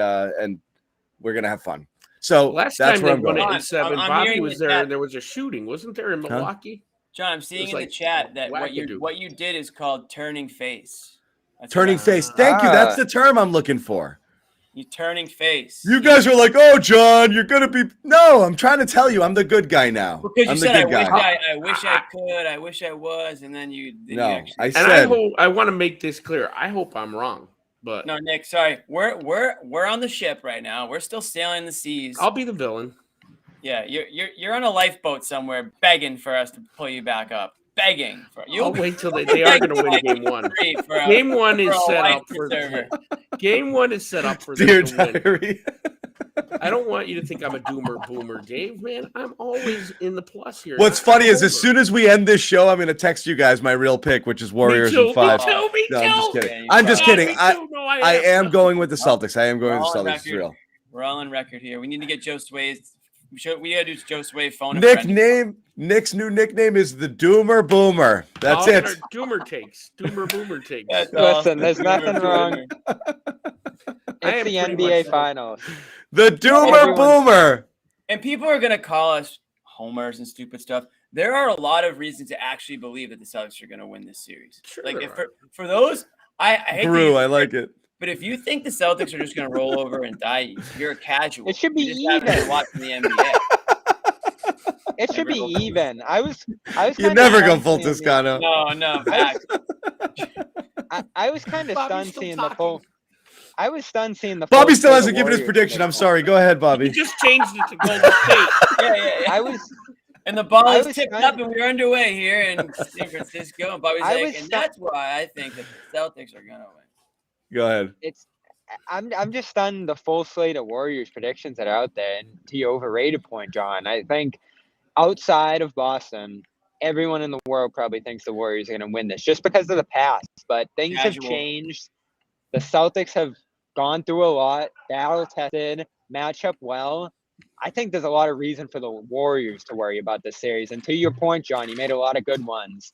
we're gonna have fun. So Last that's time where they I'm won going. it in 7, I'm Bobby hearing was the there. chat. And there was a shooting, wasn't there, in Milwaukee? John, I'm seeing was in the like chat that wackadoo. what you did is called turning face. That's Turning what I'm- face. Thank you. That's Ah. the term I'm looking for. You turning face. You guys are like, oh, John, you're gonna be. No, I'm trying to tell you, I'm the good guy now. because you I'm the said good guy. I wish I could, I wish I was, and then you. Then No, you actually, I And said. I want to make this clear. I hope I'm wrong, but no, Nick. Sorry, we're on the ship right now. We're still sailing the seas. I'll be the villain. Yeah, you're on a lifeboat somewhere, begging for us to pull you back up. Begging for you. I'll wait till they are going to win game 1. Game 1 is set up for game 1 is set up for them Dear to win. diary. I don't want you to think I'm a doomer boomer, Dave. Man, I'm always in the plus here. What's funny is as soon as we end this show, I'm going to text you guys my real pick, which is Warriors in 5. Me No, I'm just too. kidding. Yeah, I'm just you kidding. Me I too. No, I am going with the Celtics. I am going with the We're all on Celtics. It's record. real. We're all on record here. We need to get Joe Sway's. We gotta do Joe Sway phone. a friend. Nick's new nickname is the Doomer Boomer. That's it. Doomer takes. Doomer boomer takes. That's all. Listen, there's nothing wrong. I am It's the pretty NBA much- Finals. The Doomer Everyone- Boomer. And people are gonna call us homers and stupid stuff. There are a lot of reasons to actually believe that the Celtics are gonna win this series. Sure Like there if for those, I hate to Brew, use I the like word, it. but if you think the Celtics are just gonna roll over and die, you're a casual. It should be You just haven't been even. watching the NBA. It should be Never go- even. I was You kinda never go stunned full seeing the- Toscano. No, facts. I was kind of Bobby's stunned still seeing talking. the full. I was stunned seeing the. Bobby full still slate hasn't of given his Warriors prediction. I'm prediction. sorry. Go ahead, He Bobby. just changed it to Golden State. Yeah. I was. And the ball I is was tipped kinda- up, and we're underway here in San Francisco. And Bobby's I like, was and stu- that's why I think that the Celtics are gonna win. Go ahead. I'm just stunned the full slate of Warriors predictions that are out there. And to your overrated point, John, I think outside of Boston, everyone in the world probably thinks the Warriors are going to win this just because of the past. But things have Casual. changed. The Celtics have gone through a lot, battle-tested, match up well. I think there's a lot of reason for the Warriors to worry about this series. And to your point, John, you made a lot of good ones.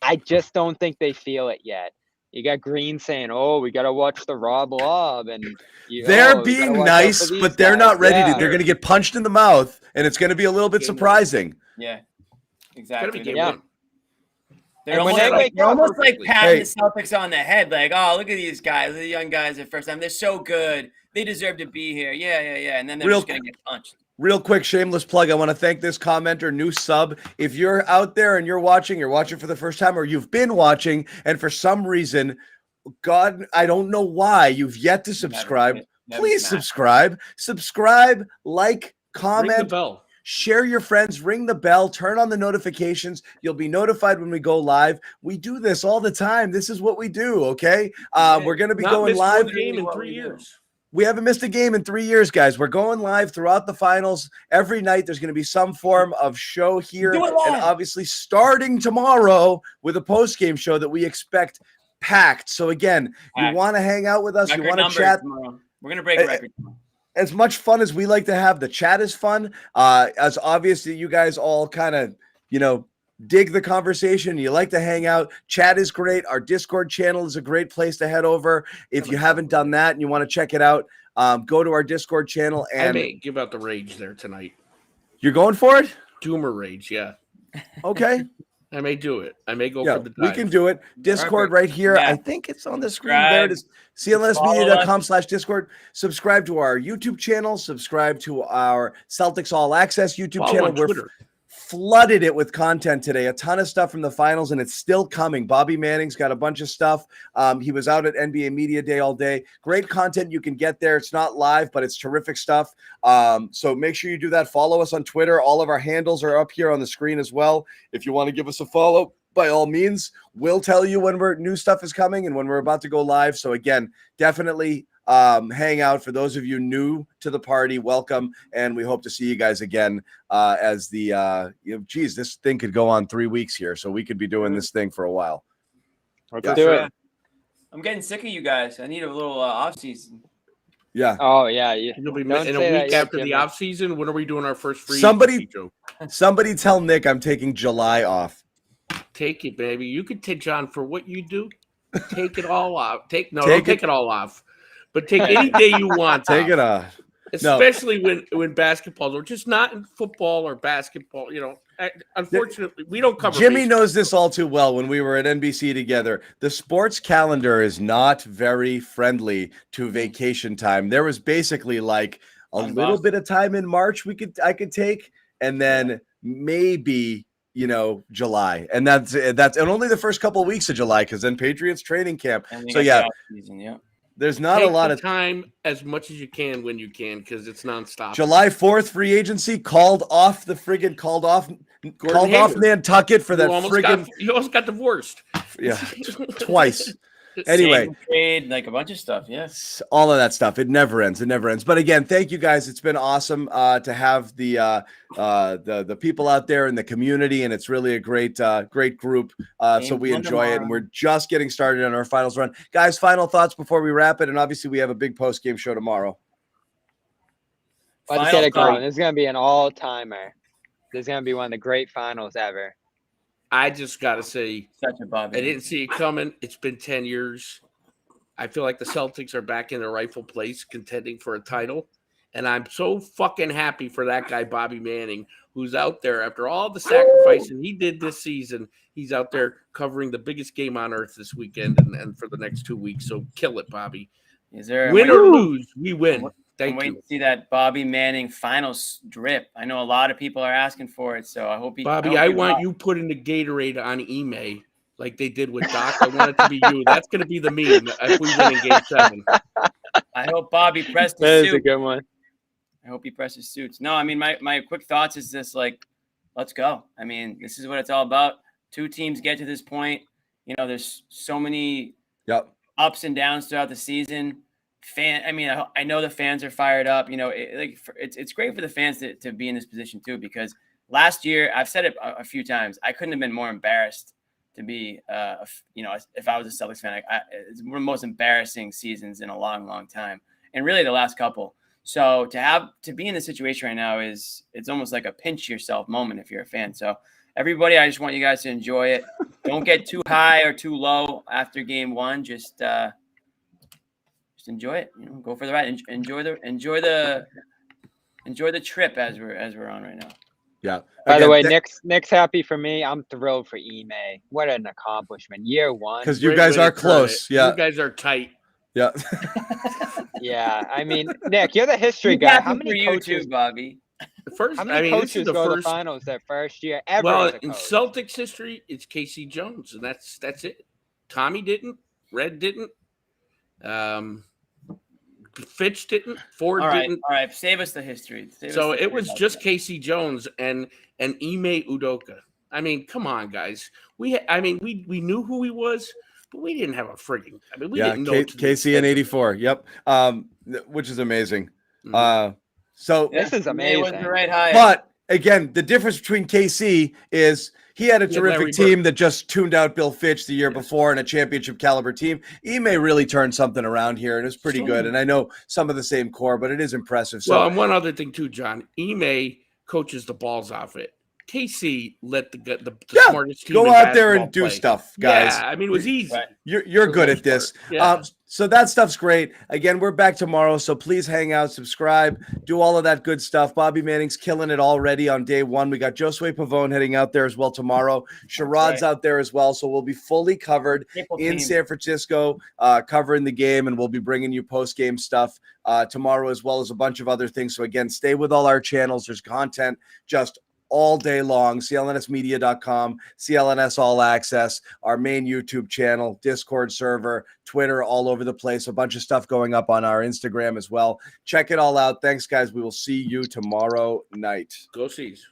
I just don't think they feel it yet. You got Green saying, "Oh, we got to watch the Rob Lob," and they're we gotta being watch out for nice, these but they're guys." not ready Yeah. to. They're going to get punched in the mouth, and it's going to be a little bit Game surprising. Yeah, Gotta be exactly. game Yeah. one. They're And when almost, they like, wake they're up almost like perfectly. patting Hey. the Celtics on the head, like, "Oh, look at these guys, the young guys at first time. They're so good. They deserve to be here." Yeah. And then they're Real just gonna get punched. Real quick, shameless plug. I want to thank this commenter, new sub. If you're out there and you're watching for the first time, or you've been watching, and for some reason, God, I don't know why, you've yet to subscribe. Never Please smash. subscribe, like, Ring the comment, bell. share your friends, ring the bell, turn on the notifications. You'll be notified when we go live. We do this all the time. This is what we do, okay? We're going to be Not going missed live. one game in What 3 we do. years. We haven't missed a game in 3 years, guys. We're going live throughout the finals. Every night there's going to be some form of show here. Do it And live. obviously starting tomorrow with a post-game show that we expect packed. So again, you Packed. want to hang out with us, Record you want to numbers chat. tomorrow. We're gonna break a record tomorrow. As much fun as we like to have, the chat is fun. As obvious that you guys all kind of, dig the conversation. You like to hang out. Chat is great. Our Discord channel is a great place to head over. If you haven't done that and you want to check it out, go to our Discord channel. I And may give out the rage there tonight. you're going for it? Doomer rage, yeah. Okay. I may do it. I may go Yeah, for the we dive. can do it. Discord right here. Yeah. I think it's on the screen. There it is. CLNSmedia.com/Discord. Subscribe to our YouTube channel. Subscribe to our Celtics All Access YouTube Follow channel. on We're Twitter. flooded it with content today. A ton of stuff from the finals, and it's still coming. Bobby Manning's got a bunch of stuff. He was out at NBA Media Day all day. Great content you can get there. It's not live, but it's terrific stuff. So make sure you do that. Follow us on Twitter. All of our handles are up here on the screen as well. If you want to give us a follow, by all means, we'll tell you when new stuff is coming and when we're about to go live. So again, definitely hang out. For those of you new to the party, welcome, and we hope to see you guys again as the this thing could go on 3 weeks here, so we could be doing this thing for a while. Let's do it. I'm getting sick of you guys. I need a little off season. Yeah. Oh yeah, You'll be Don't in a say that week yet, after the Jimmy. off season. When are we doing our first free Somebody- agency show? Somebody tell Nick I'm taking July off. Take it, baby. You could take John for what you do. Take it all off. Don't Take take it all off. But take any day you want. Take it off. off. Especially when basketball, or just not in football or basketball. Unfortunately, we don't cover. Jimmy baseball. knows this all too well. When we were at NBC together, the sports calendar is not very friendly to vacation time. There was basically like a little bit of time in March I could take, and then maybe July, and that's and only the first couple of weeks of July, because then Patriots training camp. So yeah, there's not Take a lot the of time as much as you can when you can, because it's nonstop. July 4th free agency called off Hayward. Nantucket for that You almost got divorced. twice. Anyway, trade, like a bunch of stuff. Yes, all of that stuff. It never ends. But again, thank you guys. It's been awesome to have the people out there in the community, and it's really a great group. So we enjoy it, and we're just getting started on our finals run. Guys, final thoughts before we wrap it, and obviously we have a big post game show tomorrow. Let's get it going. This is gonna be an all-timer. This is gonna be one of the great finals ever. I just got to say, such a Bobby. I didn't see it coming. It's been 10 years. I feel like the Celtics are back in their rightful place, contending for a title. And I'm so fucking happy for that guy, Bobby Manning, who's out there after all the sacrificing he did this season. He's out there covering the biggest game on earth this weekend and for the next 2 weeks. So kill it, Bobby. Win or lose, we win. I'm waiting to see that Bobby Manning finals drip. I know a lot of people are asking for it, so I hope he. Bobby, I want you putting the Gatorade on Ime like they did with Doc. I want it to be you. That's going to be the meme if we win in Game 7. I hope Bobby pressed his That suit. is a good one. I hope he presses suits. No, I mean my quick thoughts is this: like, let's go. I mean, this is what it's all about. 2 teams get to this point. There's so many ups and downs throughout the season. I know the fans are fired up. It's great for the fans to be in this position too, because last year, I've said it a few times, I couldn't have been more embarrassed to be, if I was a Celtics fan. It's one of the most embarrassing seasons in a long, long time, and really the last couple. So to be in the situation right now it's almost like a pinch yourself moment if you're a fan. So everybody, I just want you guys to enjoy it. Don't get too high or too low after game one. Just enjoy it. Go for the ride. Enjoy the trip as we're on right now. Yeah. By the way, Nick's happy for me. I'm thrilled for Ime. What an accomplishment. Year one. because you guys are close. Yeah. You guys are tight. Yeah. Yeah. I mean, Nick, you're the history guy. How many for coaches, you too, Bobby? The first, how many this is coaches the go to the first. finals their first year ever? Well, as a in coach? Celtics history, it's Casey Jones, and that's it. Tommy didn't. Red didn't. Fitch didn't. Ford didn't. All right. Save us the history. So it was just Casey Jones and Ime Udoka. I mean, come on, guys. We knew who he was, but we didn't have a frigging. I mean, we didn't know Casey in '84. Yep. Which is amazing. Mhm. So This is amazing. It was the right hire. but again, the difference between KC is he had a He had terrific Larry team Bird. that just tuned out Bill Fitch the year before and a championship caliber team. Ime really turned something around here, and it's pretty Sure. good. And I know some of the same core, but it is impressive. So Well, and one other thing too, John. Ime coaches the balls off it. KC let the smartest team go in out there and basketball do play. stuff, guys. Yeah, I mean, it was easy. Right. You're For good the at this. most part. Yeah. So that stuff's great. Again, we're back tomorrow, so please hang out, subscribe, do all of that good stuff. Bobby Manning's killing it already on day one. We got Josue Pavone heading out there as well tomorrow. Sharad's out there as well, so we'll be fully covered Triple in team. San Francisco, covering the game, and we'll be bringing you post-game stuff tomorrow as well as a bunch of other things. So again, stay with all our channels. There's content just all day long. CLNSmedia.com, CLNS All Access, our main YouTube channel, Discord server, Twitter, all over the place. A bunch of stuff going up on our Instagram as well. Check it all out. Thanks, guys. We will see you tomorrow night. Go Seas.